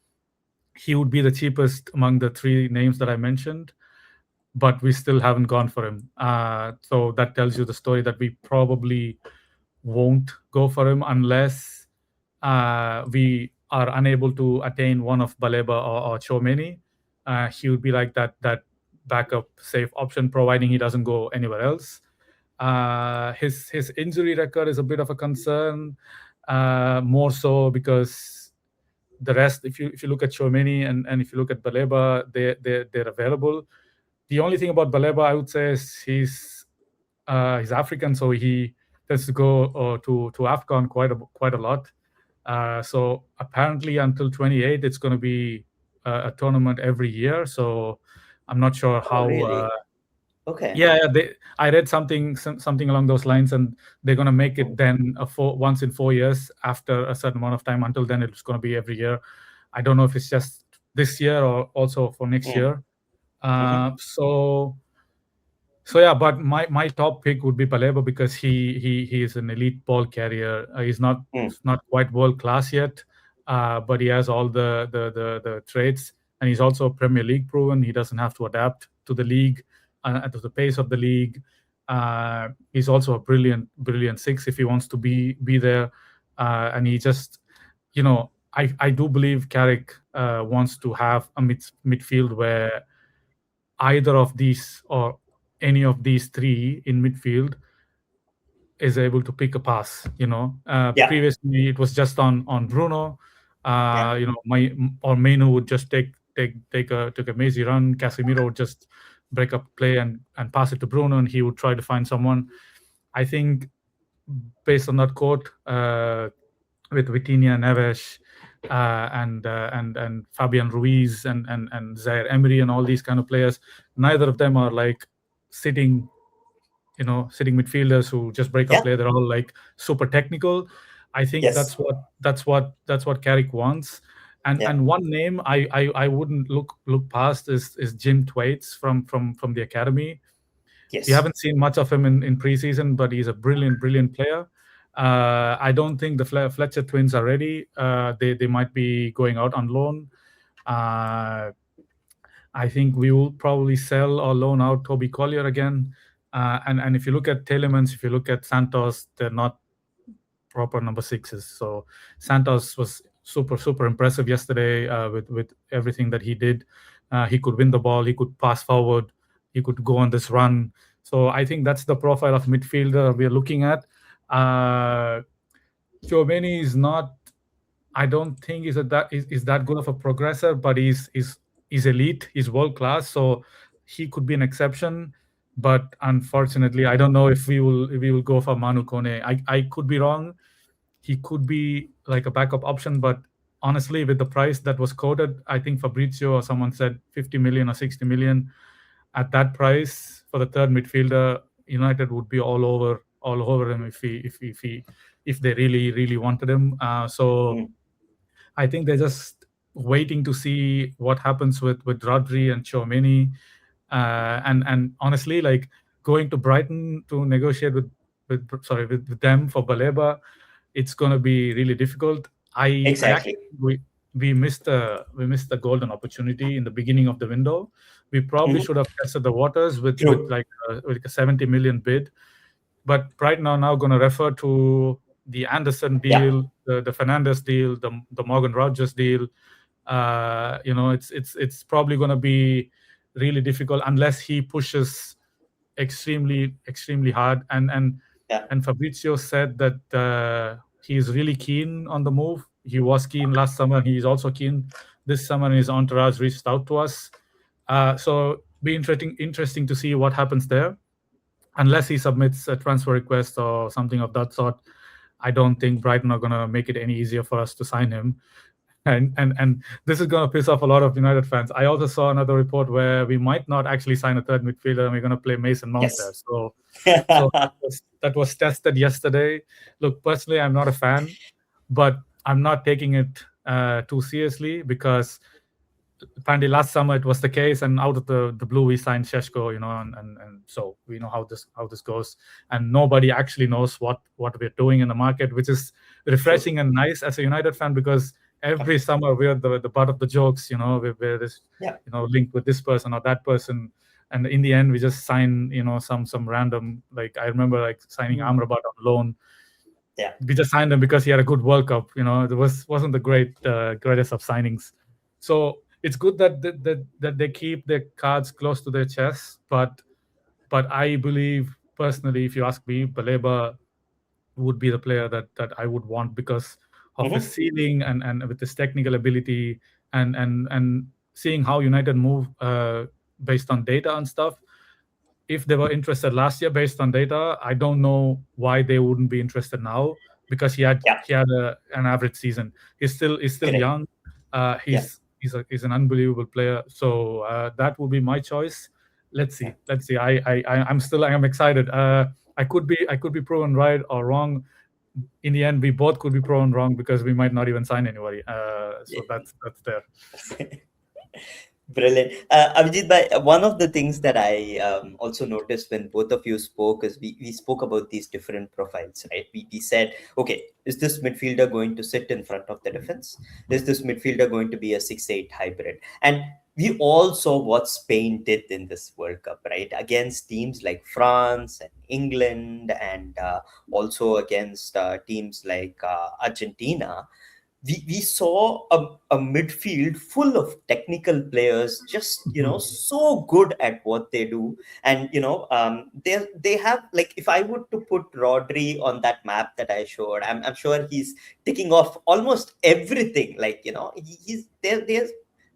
he would be the cheapest among the three names that I mentioned, but we still haven't gone for him. So that tells you the story that we probably won't go for him unless we are unable to attain one of Baleba or Tchouaméni. He would be like that backup safe option, providing he doesn't go anywhere else. His injury record is a bit of a concern, more so because the rest, if you look at Tchouaméni and if you look at Baleba, they're available. The only thing about Baleba, I would say, is he's African, so he tends to go to AFCON quite a lot. So apparently until 28, it's going to be a tournament every year. So I'm not sure Oh, how. really? Okay. Yeah, I read something along those lines, and they're going to make it then once in 4 years after a certain amount of time. Until then, it's going to be every year. I don't know if it's just this year or also for next year. So yeah, but my top pick would be Baleba, because he is an elite ball carrier. He's not quite world class yet, but he has all the traits, and he's also Premier League proven. He doesn't have to adapt to the league, to the pace of the league. He's also a brilliant six if he wants to be there, and he just, I do believe Carrick wants to have a midfield where either of these or any of these three in midfield is able to pick a pass. Previously it was just on Bruno. Manu would just take a mazy run. Casemiro would just break up play and pass it to Bruno, and he would try to find someone. I think based on that quote, with Vitinha, Neves, and Fabian Ruiz and Zaire Emery and all these kind of players, neither of them are like sitting midfielders who just break up play. They're all like super technical. I think that's what Carrick wants. And one name I wouldn't look past is Jim Thwaites from the academy. Yes. We haven't seen much of him in preseason, but he's a brilliant player. I don't think the Fletcher twins are ready. They might be going out on loan. I think we will probably sell or loan out Toby Collier again. And if you look at Telemans, if you look at Santos, they're not proper number sixes. So Santos was super impressive yesterday with everything that he did. He could win the ball, he could pass forward, he could go on this run. So I think that's the profile of midfielder we're looking at. Tchouaméni is not, I don't think is that good of a progressor, but he's elite, he's world class, so he could be an exception. But unfortunately, I don't know if we will go for Manu Koné. I could be wrong. He could be like a backup option, but honestly, with the price that was quoted, I think Fabrizio or someone said 50 million or 60 million. At that price for the third midfielder, United would be all over him if they really wanted him. I think they're just waiting to see what happens with Rodri and Tchouaméni. And honestly, like going to Brighton to negotiate with them for Baleba, it's going to be really difficult. Exactly. We missed the golden opportunity in the beginning of the window. We probably should have tested the waters with like a 70 million bid. But Brighton are now going to refer to the Anderson deal, the Fernandes deal, the Morgan Rogers deal. It's probably going to be really difficult unless he pushes extremely hard. And Fabrizio said that he is really keen on the move. He was keen last summer. He is also keen this summer, and his entourage reached out to us. So be interesting to see what happens there. Unless he submits a transfer request or something of that sort, I don't think Brighton are going to make it any easier for us to sign him. And this is going to piss off a lot of United fans. I also saw another report where we might not actually sign a third midfielder and we're going to play Mason Mount there. Yes. So that was tested yesterday. Look, personally, I'm not a fan, but I'm not taking it too seriously because apparently last summer it was the case, and out of the blue we signed Sheshko, and so we know how this goes, and nobody actually knows what we're doing in the market, which is refreshing and nice as a United fan, because every summer we're the butt of the jokes, we're this linked with this person or that person, and in the end we just sign some random, like I remember like signing Amrabat on loan. Yeah, we just signed him because he had a good World Cup. It wasn't the greatest of signings. So it's good that they keep their cards close to their chest, but I believe personally, if you ask me, Baleba would be the player that I would want because of his ceiling and with his technical ability and seeing how United move based on data and stuff. If they were interested last year based on data, I don't know why they wouldn't be interested now, because he had an average season. He's still correct. young. He's an unbelievable player. So that would be my choice. Let's see. I'm excited. I could be proven right or wrong. In the end, we both could be proven wrong because we might not even sign anybody. So that's there. Brilliant. Abhijit bhai, one of the things that I also noticed when both of you spoke is we spoke about these different profiles, right? We said, okay, is this midfielder going to sit in front of the defense? Is this midfielder going to be a 6-8 hybrid? And we all saw what Spain did in this World Cup, right? Against teams like France and England, and also against teams like Argentina. We saw a midfield full of technical players, just so good at what they do. And they have, like, if I would to put Rodri on that map that I showed, I'm sure he's ticking off almost everything. Like, he's there's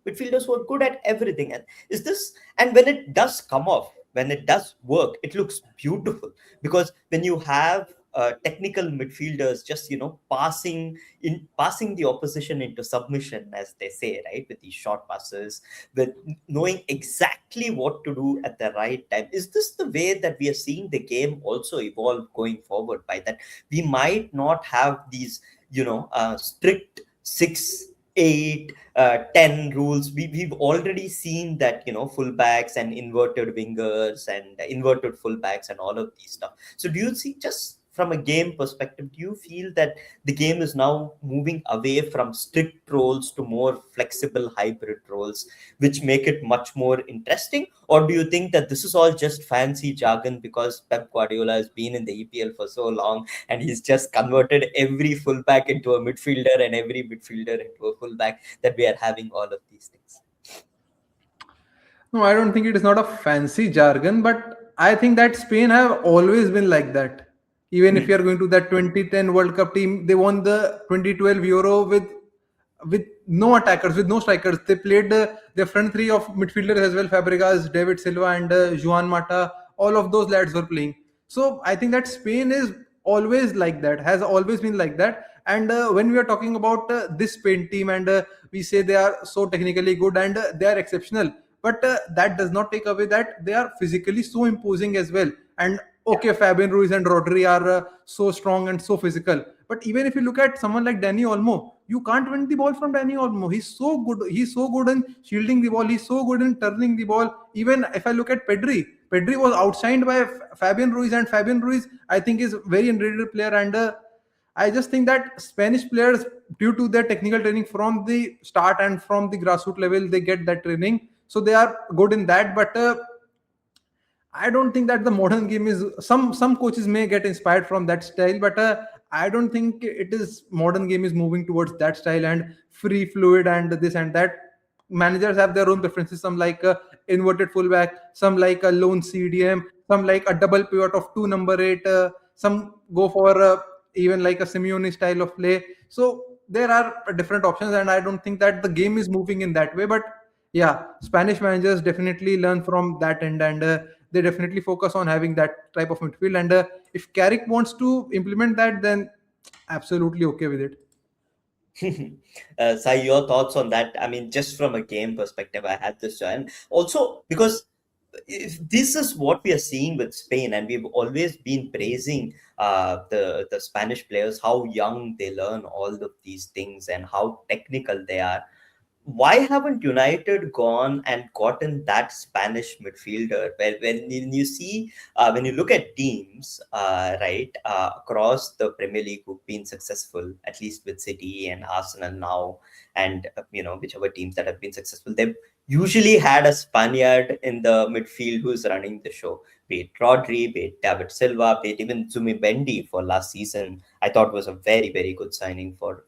midfielders who are good at everything. And when it does come off, when it does work, it looks beautiful, because when you have technical midfielders just passing the opposition into submission, as they say, right, with these short passes, with knowing exactly what to do at the right time. Is this the way that we are seeing the game also evolve going forward? By that, we might not have these strict 6-8 10 rules. We've already seen that fullbacks and inverted wingers and inverted fullbacks and all of these stuff. So do you see, just from a game perspective, do you feel that the game is now moving away from strict roles to more flexible hybrid roles, which make it much more interesting? Or do you think that this is all just fancy jargon because Pep Guardiola has been in the EPL for so long and he's just converted every fullback into a midfielder and every midfielder into a fullback, that we are having all of these things? No, I don't think it is not a fancy jargon, but I think that Spain have always been like that. Even if you are going to that 2010 World Cup team, they won the 2012 Euro with no attackers, with no strikers. They played their front three of midfielders as well: Fabregas, David Silva, and Juan Mata. All of those lads were playing. So I think that Spain is always like that, has always been like that. And when we are talking about this Spain team, and we say they are so technically good and they are exceptional, but that does not take away that they are physically so imposing as well. And okay, Fabian Ruiz and Rodri are so strong and so physical, but even if you look at someone like Dani Olmo, you can't win the ball from Dani Olmo. He's so good in shielding the ball. He's so good in turning the ball. Even if I look at Pedri was outshined by Fabian Ruiz, and Fabian Ruiz, I think, is very underrated player. And I just think that Spanish players, due to their technical training from the start and from the grassroots level, they get that training, so they are good in that. But I don't think that the modern game is, some coaches may get inspired from that style, but I don't think it is, modern game is moving towards that style and free fluid and this and that. Managers have their own preferences. Some like a inverted fullback, some like a lone CDM, some like a double pivot of 2 number 8, some go for even like a Simeone style of play. So there are different options, and I don't think that the game is moving in that way. But Yeah, Spanish managers definitely learn from that end, and they definitely focus on having that type of midfield. And if Carrick wants to implement that, then absolutely okay with it. Sai, your thoughts on that? I mean, just from a game perspective, I had this, and also because if this is what we are seeing with Spain, and we've always been praising the Spanish players, how young they learn all of these things and how technical they are. Why haven't United gone and gotten that Spanish midfielder? Where when you see when you look at teams, right, across the Premier League who've been successful, at least with City and Arsenal now, and whichever teams that have been successful, they've usually had a Spaniard in the midfield who's running the show. Be it Rodri, be it David Silva, be it even Zumi Bendi for last season, I thought was a very very good signing for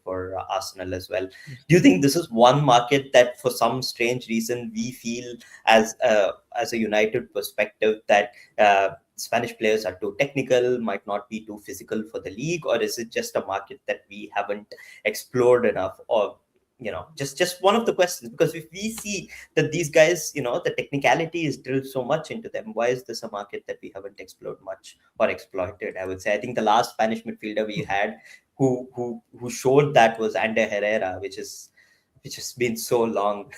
Arsenal as well. Do you think this is one market that for some strange reason we feel as a United perspective that Spanish players are too technical, might not be too physical for the league, or is it just a market that we haven't explored enough? Or just one of the questions, because if we see that these guys, the technicality is drilled so much into them, why is this a market that we haven't explored much or exploited? I would say I think the last Spanish midfielder we had who showed that was Ander Herrera, which has been so long.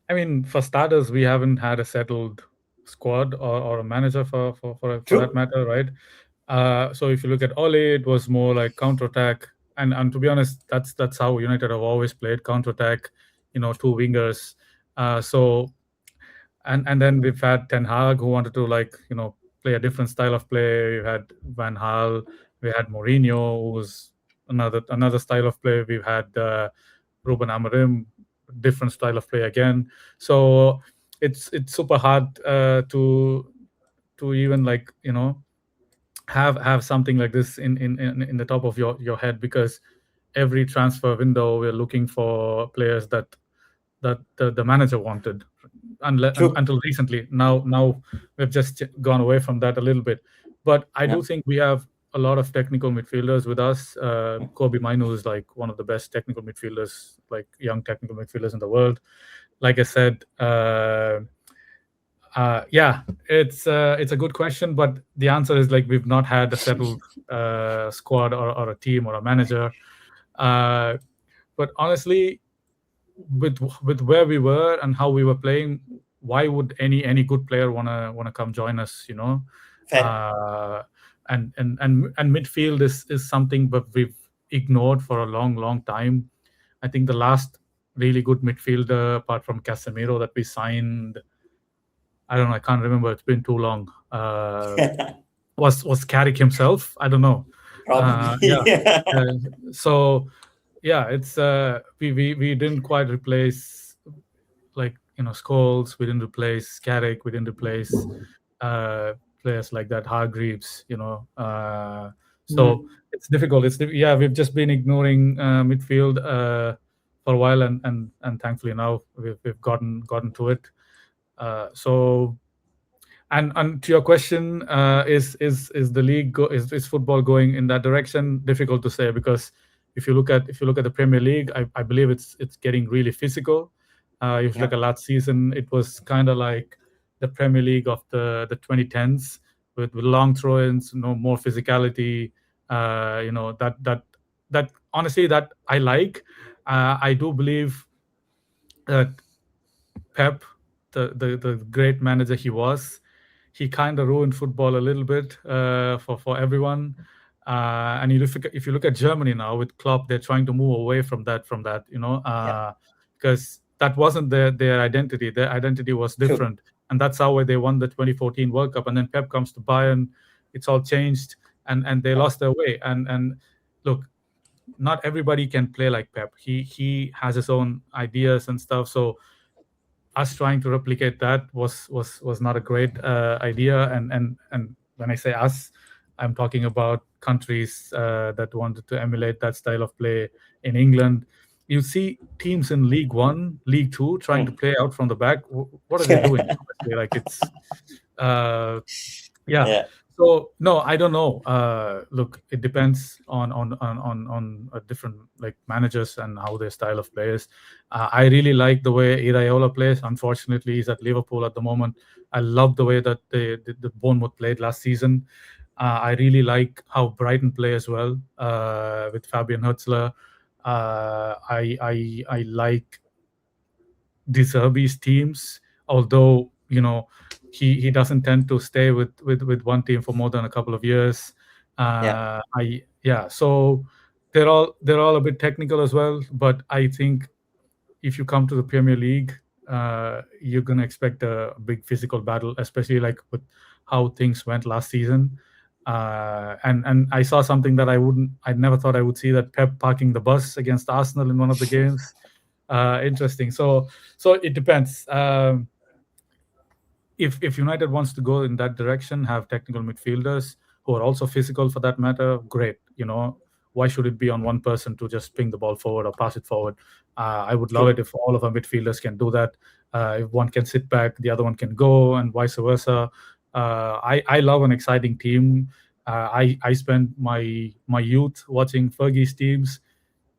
I mean, for starters, we haven't had a settled squad or a manager for that True. matter, right? So if you look at Ole, it was more like counterattack, and to be honest, that's how United have always played counterattack. Two wingers. So and then we've had Ten Hag who wanted to play a different style of play. You had Van Gaal, we had Mourinho, who was another style of play. We've had Ruben Amorim, different style of play again. So it's super hard to even have something like this in the top of your head, because every transfer window we're looking for players that the manager wanted True. until recently. Now we've just gone away from that a little bit, but I Yeah. do think we have a lot of technical midfielders with us. Kobe Mainu is like one of the best technical midfielders, like young technical midfielders in the world. Like I said, yeah, it's a good question, but the answer is like we've not had a settled squad or a team or a manager. But honestly, with where we were and how we were playing, why would any good player wanna come join us? Fair. Uh, and midfield is something but we've ignored for a long time. I think the last really good midfielder, apart from Casemiro, that we signed, I don't know, I can't remember. It's been too long. Was Carrick himself? I don't know. Probably. Yeah. So yeah, it's we didn't quite replace like Scholes. We didn't replace Carrick. We didn't replace players like that, Hargreaves. So it's difficult. Yeah, we've just been ignoring midfield for a while, and thankfully now we've gotten to it. So and to your question, is the league is football going in that direction? Difficult to say, because if you look at the Premier League, I believe it's getting really physical. If you Yeah. look at last season, it was kind of like the Premier League of the 2010s with long throw-ins, more physicality. That honestly that I like. I do believe that Pep, the great manager he was, he kind of ruined football a little bit for everyone. And if you look at Germany now with Klopp, they're trying to move away from that, Yeah. because that wasn't their identity. Their identity was True. different, and that's how they won the 2014 World Cup. And then Pep comes to Bayern, it's all changed, and they Yeah. lost their way. And look, not everybody can play like Pep. He has his own ideas and stuff. So us trying to replicate that was not a great idea. And when I say us, I'm talking about countries that wanted to emulate that style of play. In England, you see teams in League One, League Two trying to play out from the back. What are they doing? Honestly, like it's yeah. Yeah. So no, I don't know. Look, it depends on different like managers and how their style of play is. I really like the way Iraola plays. Unfortunately, he's at Liverpool at the moment. I love the way that the Bournemouth played last season. I really like how Brighton play as well with Fabian Hertzler. I like De Zerbi's teams, although he doesn't tend to stay with one team for more than a couple of years. So they're all a bit technical as well, but I think if you come to the Premier League, you're gonna expect a big physical battle, especially like with how things went last season. And I saw something that I never thought I would see, that Pep parking the bus against Arsenal in one of the games. Interesting. So it depends. If United wants to go in that direction, have technical midfielders who are also physical for that matter, great. Why should it be on one person to just ping the ball forward or pass it forward? I would love it if all of our midfielders can do that. If one can sit back, the other one can go, and vice versa. I love an exciting team. I spent my youth watching Fergie's teams,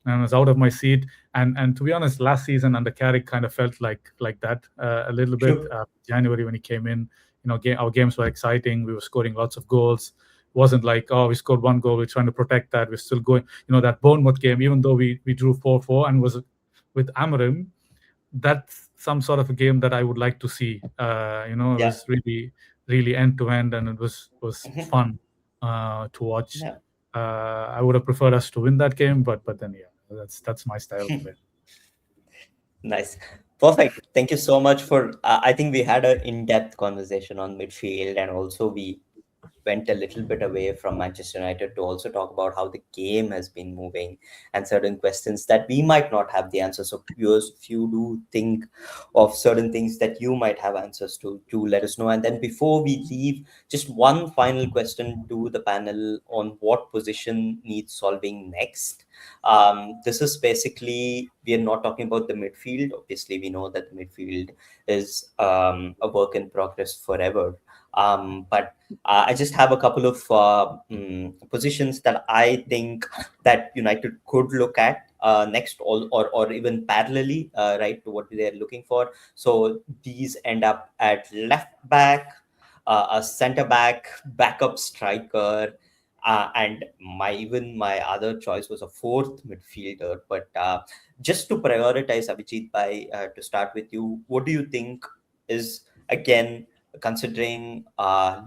and I was out of my seat. And to be honest, last season under Carrick kind of felt like that a little bit. January when he came in, our games were exciting. We were scoring lots of goals. It wasn't like, oh, we scored one goal, we're trying to protect that. We're still going. That Bournemouth game, even though we drew 4-4 and was with Amorim, that's some sort of a game that I would like to see. It was really, really end to end, and it was fun to watch. I would have preferred us to win that game, but then that's my style of play. Nice. Perfect. Thank you so much for I think we had an in-depth conversation on midfield, and also we went a little bit away from Manchester United to also talk about how the game has been moving and certain questions that we might not have the answers. So viewers, if you do think of certain things that you might have answers to, do let us know. And then before we leave, just one final question to the panel on what position needs solving next. This is basically, we are not talking about the midfield. Obviously, we know that the midfield is a work in progress forever. But I just have a couple of positions that I think that United could look at next, or even parallelly, right, to what they're looking for. So these end up at left back, a centre back, backup striker, and my other choice was a fourth midfielder. But just to prioritize, Abhijit, to start with you, what do you think is, again, considering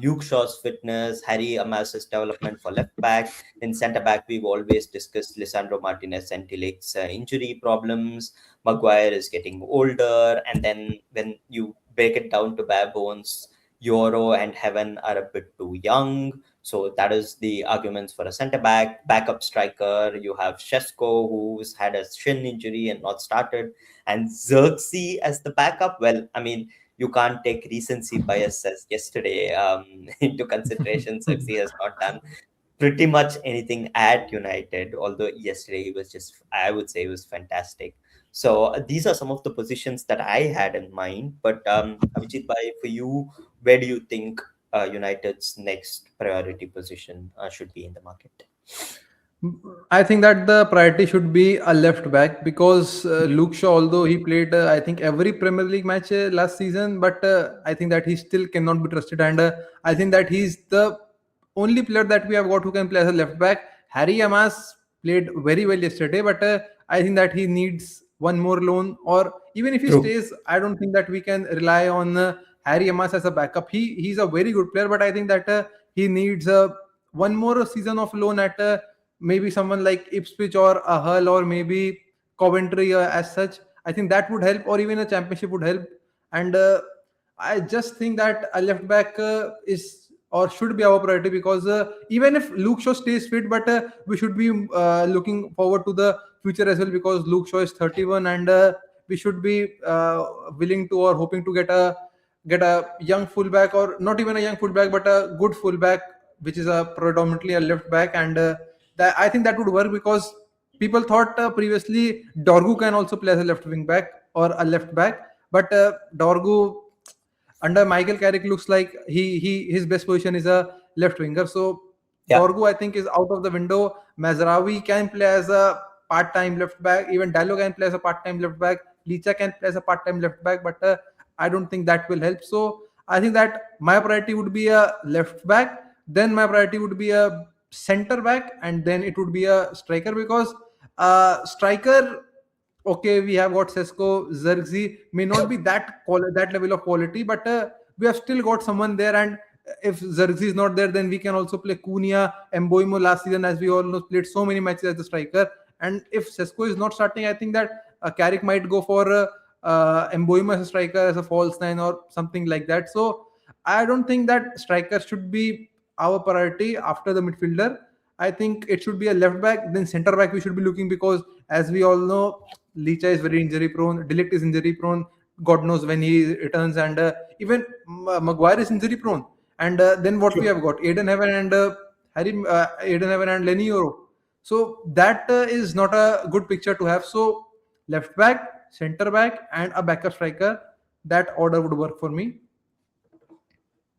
Luke Shaw's fitness, Harry Amas's development for left back? In centre back, we've always discussed Lisandro Martinez and Tillich's injury problems. Maguire is getting older, and then when you break it down to bare bones, Euro and Heaven are a bit too young. So that is the arguments for a centre back. Backup striker, you have Shesko, who's had a shin injury and not started, and Xerxes as the backup. Well, I mean, you can't take recency bias as yesterday into consideration. Xerxes has not done pretty much anything at United, although yesterday he was just, I would say, he was fantastic. So these are some of the positions that I had in mind. But Abhijit bhai, for you, where do you think United's next priority position should be in the market? I think that the priority should be a left back, because Luke Shaw, although he played, I think, every Premier League match last season, but I think that he still cannot be trusted. And I think that he's the only player that we have got who can play as a left back. Harry Amas played very well yesterday, but I think that he needs one more loan, or even if he stays, I don't think that we can rely on Harry Amas as a backup. He's a very good player, but I think that he needs one more season of loan at maybe someone like Ipswich or a Hull, or maybe Coventry as such. I think that would help, or even a championship would help. And I just think that a left back is or should be our priority, because even if Luke Shaw stays fit, but we should be looking forward to the future as well, because Luke Shaw is 31, and we should be willing to, or hoping to get a young fullback, or not even a young fullback, but a good fullback, which is predominantly a left back. And I think that would work, because people thought previously Dorgu can also play as a left wing back or a left back, but Dorgu under Michael Carrick looks like his best position is a left winger. So Yeah. Torgu, I think, is out of the window. Mazraoui can play as a part-time left back. Even Dallo can play as a part-time left back. Licha can play as a part-time left back, but I don't think that will help. So I think that my priority would be a left back, then my priority would be a center back, and then it would be a striker, because striker, okay, we have got Sesko, Zirkzee, may not be that level of quality, but we have still got someone there. And if Zirkzee is not there, then we can also play Cunha, Mboimo last season, as we all know, played so many matches as a striker. And if Sesko is not starting, I think that Carrick might go for Mboimo as a striker, as a false nine or something like that. So I don't think that striker should be our priority after the midfielder. I think it should be a left back, then center back we should be looking, because as we all know, Licha is very injury prone, Delict is injury prone. God knows when he returns, and even Maguire is injury prone. And then what we have got, Aiden Heaven and Aiden Heaven and Lenny Euro. So that is not a good picture to have. So left back, center back, and a backup striker. That order would work for me.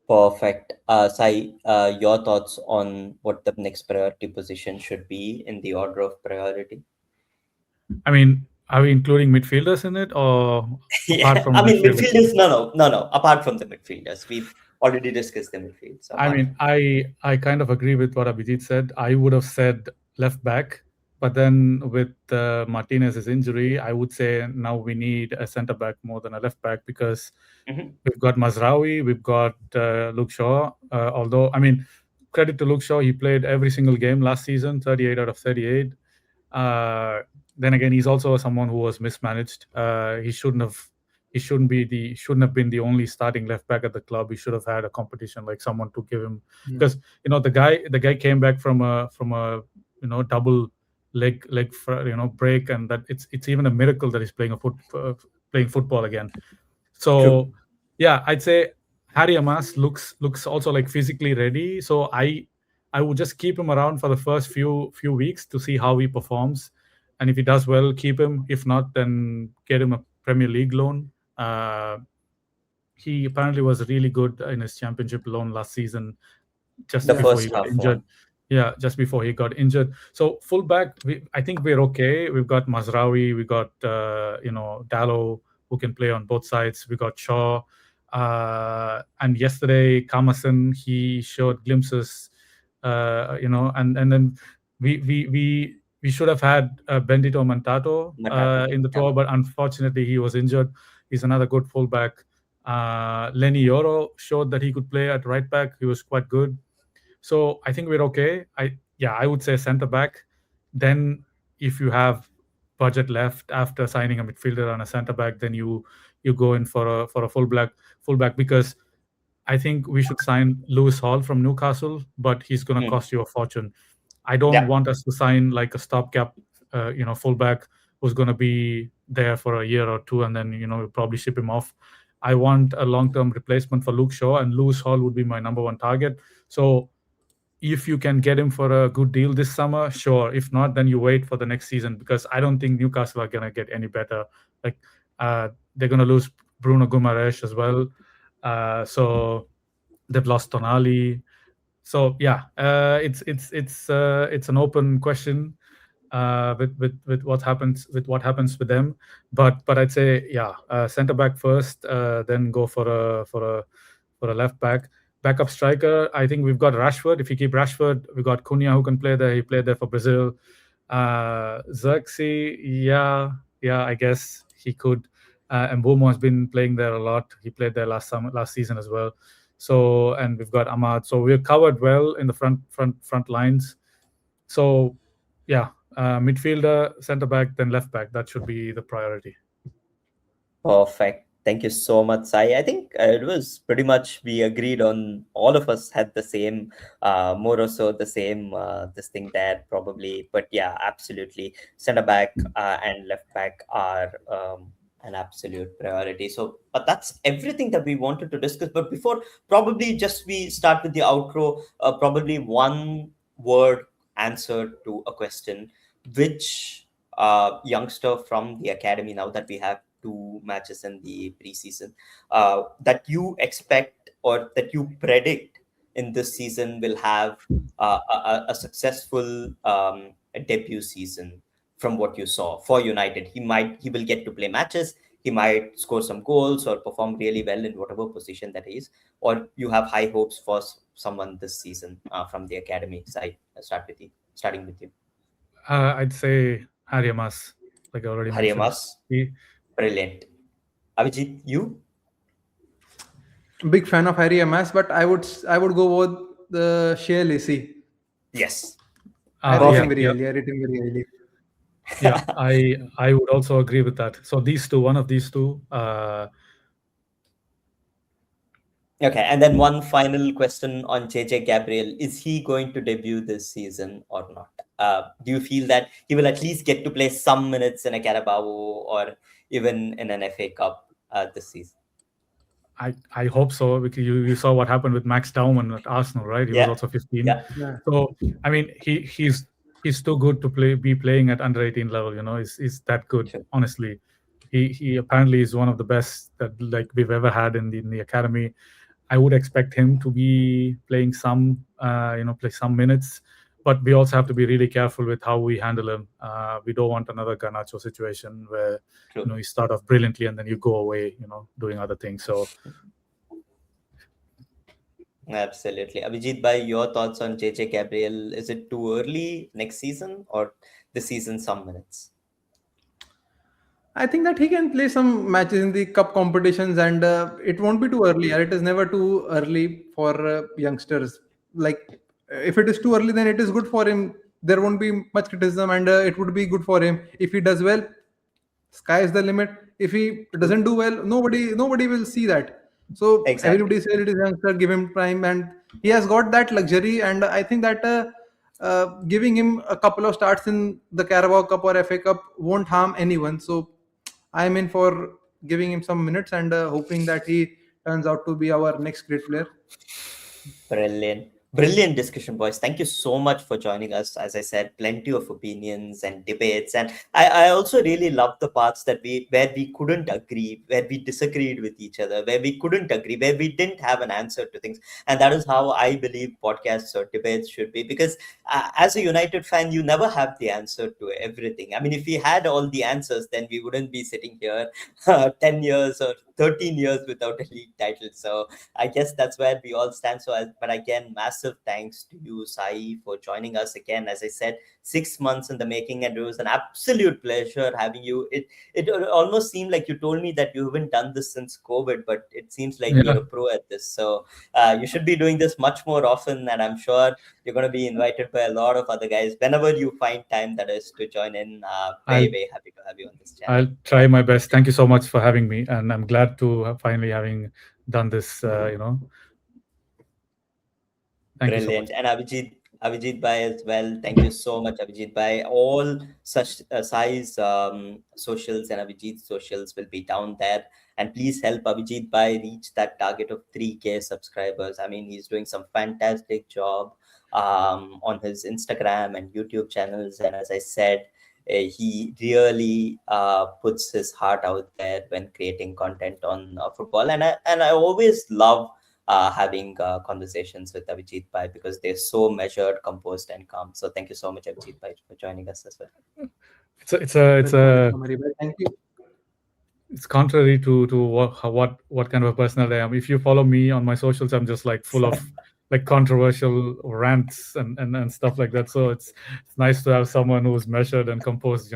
Perfect. Sai, your thoughts on what the next priority position should be in the order of priority? I mean, are we including midfielders in it, or apart Yeah, from I mean midfielders? midfielders. No. Apart from the midfielders, we've already discussed the midfield. So I mean, I kind of agree with what Abhijit said. I would have said left back, but then with Martinez's injury, I would say now we need a centre back more than a left back, because we've got Mazraoui, we've got Luke Shaw. Although, I mean, credit to Luke Shaw, he played every single game last season, 38 out of 38. Then again, he's also someone who was mismanaged. He shouldn't have been the only starting left back at the club. He should have had a competition, like someone to give him, because the guy came back from a double leg break, and that it's even a miracle that he's playing football again. So True. yeah, I'd say Harry Amas looks also like physically ready. So I would just keep him around for the first few weeks to see how he performs, and if he does well, keep him. If not, then get him a Premier League loan. He apparently was really good in his championship loan last season, just The before first he got half injured. one. Yeah, just before he got injured. So fullback, I think we're okay. We've got Mazraoui, we got Dallo, who can play on both sides. We got Shaw, and yesterday Kamason, he showed glimpses, and then we should have had Bendito Mantato Matato. in the Yeah. tour, but unfortunately he was injured. He's another good fullback. Lenny Yoro showed that he could play at right back. He was quite good. So I think we're okay. I would say center back. Then if you have budget left after signing a midfielder and a center back, then you go in for a fullback, because I think we should sign Lewis Hall from Newcastle, but he's going to cost you a fortune. I don't Yeah. want us to sign like a stopgap, fullback who's going to be there for a year or two, and then we'll probably ship him off. I want a long-term replacement for Luke Shaw, and Lewis Hall would be my number one target. So if you can get him for a good deal this summer, sure. If not, then you wait for the next season, because I don't think Newcastle are going to get any better. Like they're going to lose Bruno Guimaraes as well. So they've lost Tonali. So yeah, it's an open question with what happens with them. But I'd say centre back first, then go for a left back. Backup striker, I think we've got Rashford. If you keep Rashford, we've got Cunha who can play there. He played there for Brazil. Xerxes, I guess he could. And Bomo has been playing there a lot. He played there last season as well. So, and we've got Ahmad. So we're covered well in the front lines. So yeah, midfielder, centre back, then left back. That should be the priority. Perfect. Thank you so much, Sai. I think it was pretty much we agreed on. All of us had the same, more or so the same this thing there probably. But yeah, absolutely, center back and left back are an absolute priority. So, but that's everything that we wanted to discuss. But before, probably just we start with the outro. Probably one word answer to a question: which youngster from the academy, now that we have 2 matches in the preseason, that you expect or that you predict in this season will have a successful debut season from what you saw for United? He will get to play matches. He might score some goals or perform really well in whatever position that he is. Or you have high hopes for someone this season from the academy side. Starting with you. I'd say Harry Mas, like I already mentioned. Hariamas, brilliant. Abhijit, you? Big fan of Harry MS, but I would go with the Shea Lacey. Yes. I rate Yeah, him very yeah, highly. I rate him very highly. yeah. I would also agree with that. So these two, one of these two, Okay, and then one final question on JJ Gabriel. Is he going to debut this season or not? Do you feel that he will at least get to play some minutes in a Carabao or even in an FA Cup this season? I hope so, because you saw what happened with Max Daumann at Arsenal, right? He was Yeah, also 15. yeah, Yeah. So I mean, he's too good to be playing at under 18 level. He's that good. sure. Honestly, he apparently is one of the best that like we've ever had in the academy. I would expect him to be playing play some minutes, but we also have to be really careful with how we handle him. We don't want another Garnacho situation where True. you start off brilliantly and then you go away, doing other things. So Absolutely. Abhijit, by your thoughts on JJ Gabriel, is it too early next season or this season some minutes? I think that he can play some matches in the cup competitions, and it won't be too early. It is never too early for youngsters. Like, if it is too early, then it is good for him. There won't be much criticism, and it would be good for him if he does well. Sky is the limit. If he doesn't do well, nobody will see that. So Exactly. everybody said it is youngster, give him time, and he has got that luxury. And I think that giving him a couple of starts in the Carabao Cup or FA Cup won't harm anyone. So I'm in for giving him some minutes and hoping that he turns out to be our next great player. Brilliant. Brilliant discussion, boys. Thank you so much for joining us. As I said, plenty of opinions and debates. And I also really love the parts where we couldn't agree, where we disagreed with each other, where we couldn't agree, where we didn't have an answer to things. And that is how I believe podcasts or debates should be. Because as a United fan, you never have the answer to everything. I mean, if we had all the answers, then we wouldn't be sitting here 10 years or 13 years without a league title. So I guess that's where we all stand. But again, massive thanks to you, Sai, for joining us again. As I said, 6 months in the making, and it was an absolute pleasure having you. It almost seemed like you told me that you haven't done this since COVID, but it seems like you're yeah, a pro at this. So you should be doing this much more often, and I'm sure you're going to be invited by a lot of other guys whenever you find time, that is, to join in. I'll Very happy to have you on this channel. I'll try my best. Thank you so much for having me, and I'm glad to finally having done this. Thank you so much. Brilliant. And Abhijit Bhai as well. Thank you so much, Abhijit Bhai. All such size socials and Abhijit's socials will be down there. And please help Abhijit Bhai reach that target of 3K subscribers. I mean, he's doing some fantastic job on his Instagram and YouTube channels. And as I said, he really puts his heart out there when creating content on football. And I always love having conversations with Abhijit Bhai because they're so measured, composed, and calm. So thank you so much, Abhijit Bhai, for joining us as well. Thank you. It's contrary to what kind of a person I am. If you follow me on my socials, I'm just like full of like controversial rants and stuff like that. So it's nice to have someone who's measured and composed.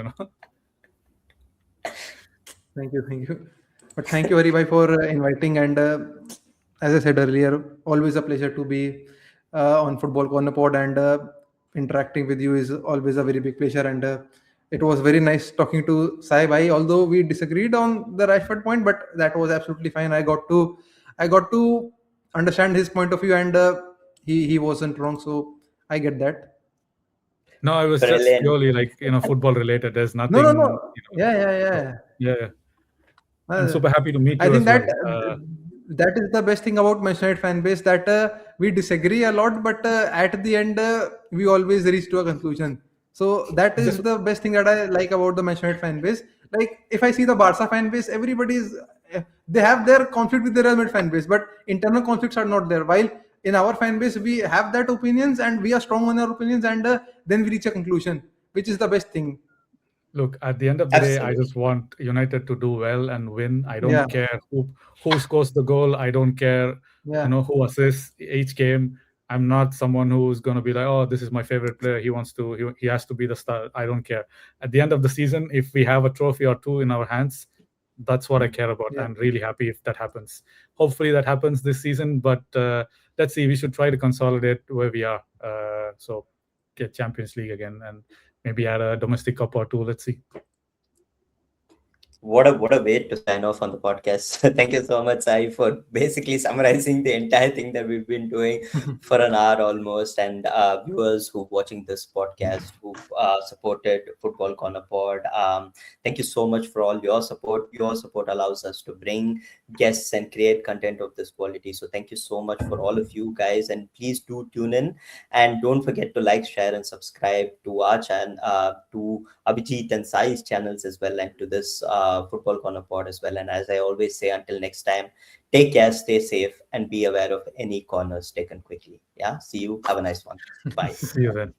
Thank you. But thank you, Hari bhai, for inviting. And as I said earlier, always a pleasure to be on Football Corner Pod, and interacting with you is always a very big pleasure. And it was very nice talking to Sai bhai, although we disagreed on the Rashford point, but that was absolutely fine. I got to understand his point of view, and he wasn't wrong, so I get that. No, I was just Brilliant. purely like football related. There's nothing. No. Yeah. I'm super happy to meet you. I think as that well. that is the best thing about Manchester United fan base, that we disagree a lot, but at the end we always reach to a conclusion. So that is the best thing that I like about the Manchester United fan base. Like, if I see the Barca fan base, everybody is they have their conflict with the Real Madrid fan base, but internal conflicts are not there. While in our fan base we have that opinions and we are strong on our opinions, and then we reach a conclusion, which is the best thing. Look, at the end of the day, I Absolutely. just want United to do well and win. I don't Yeah, care who scores the goal. I don't care, yeah, who assists each game. I'm not someone who's going to be like, oh, this is my favorite player. He has to be the star. I don't care. At the end of the season, if we have a trophy or two in our hands, that's what I care about. yeah. I'm really happy if that happens. Hopefully that happens this season, but let's see. We should try to consolidate where we are. So get Champions League again and maybe add a domestic cup or two. Let's see. What a way to sign off on the podcast. Thank you so much, Sai, for basically summarizing the entire thing that we've been doing for an hour almost. And viewers who watching this podcast, who supported Football Corner Pod, thank you so much for all your support. Your support allows us to bring guests and create content of this quality. So thank you so much for all of you guys, and please do tune in, and don't forget to like, share, and subscribe to our channel, to Abhijit and Sai's channels as well, and to this Football Corner Pod as well. And as I always say, until next time, take care, stay safe, and be aware of any corners taken quickly. Yeah, see you. Have a nice one. Bye. See you then.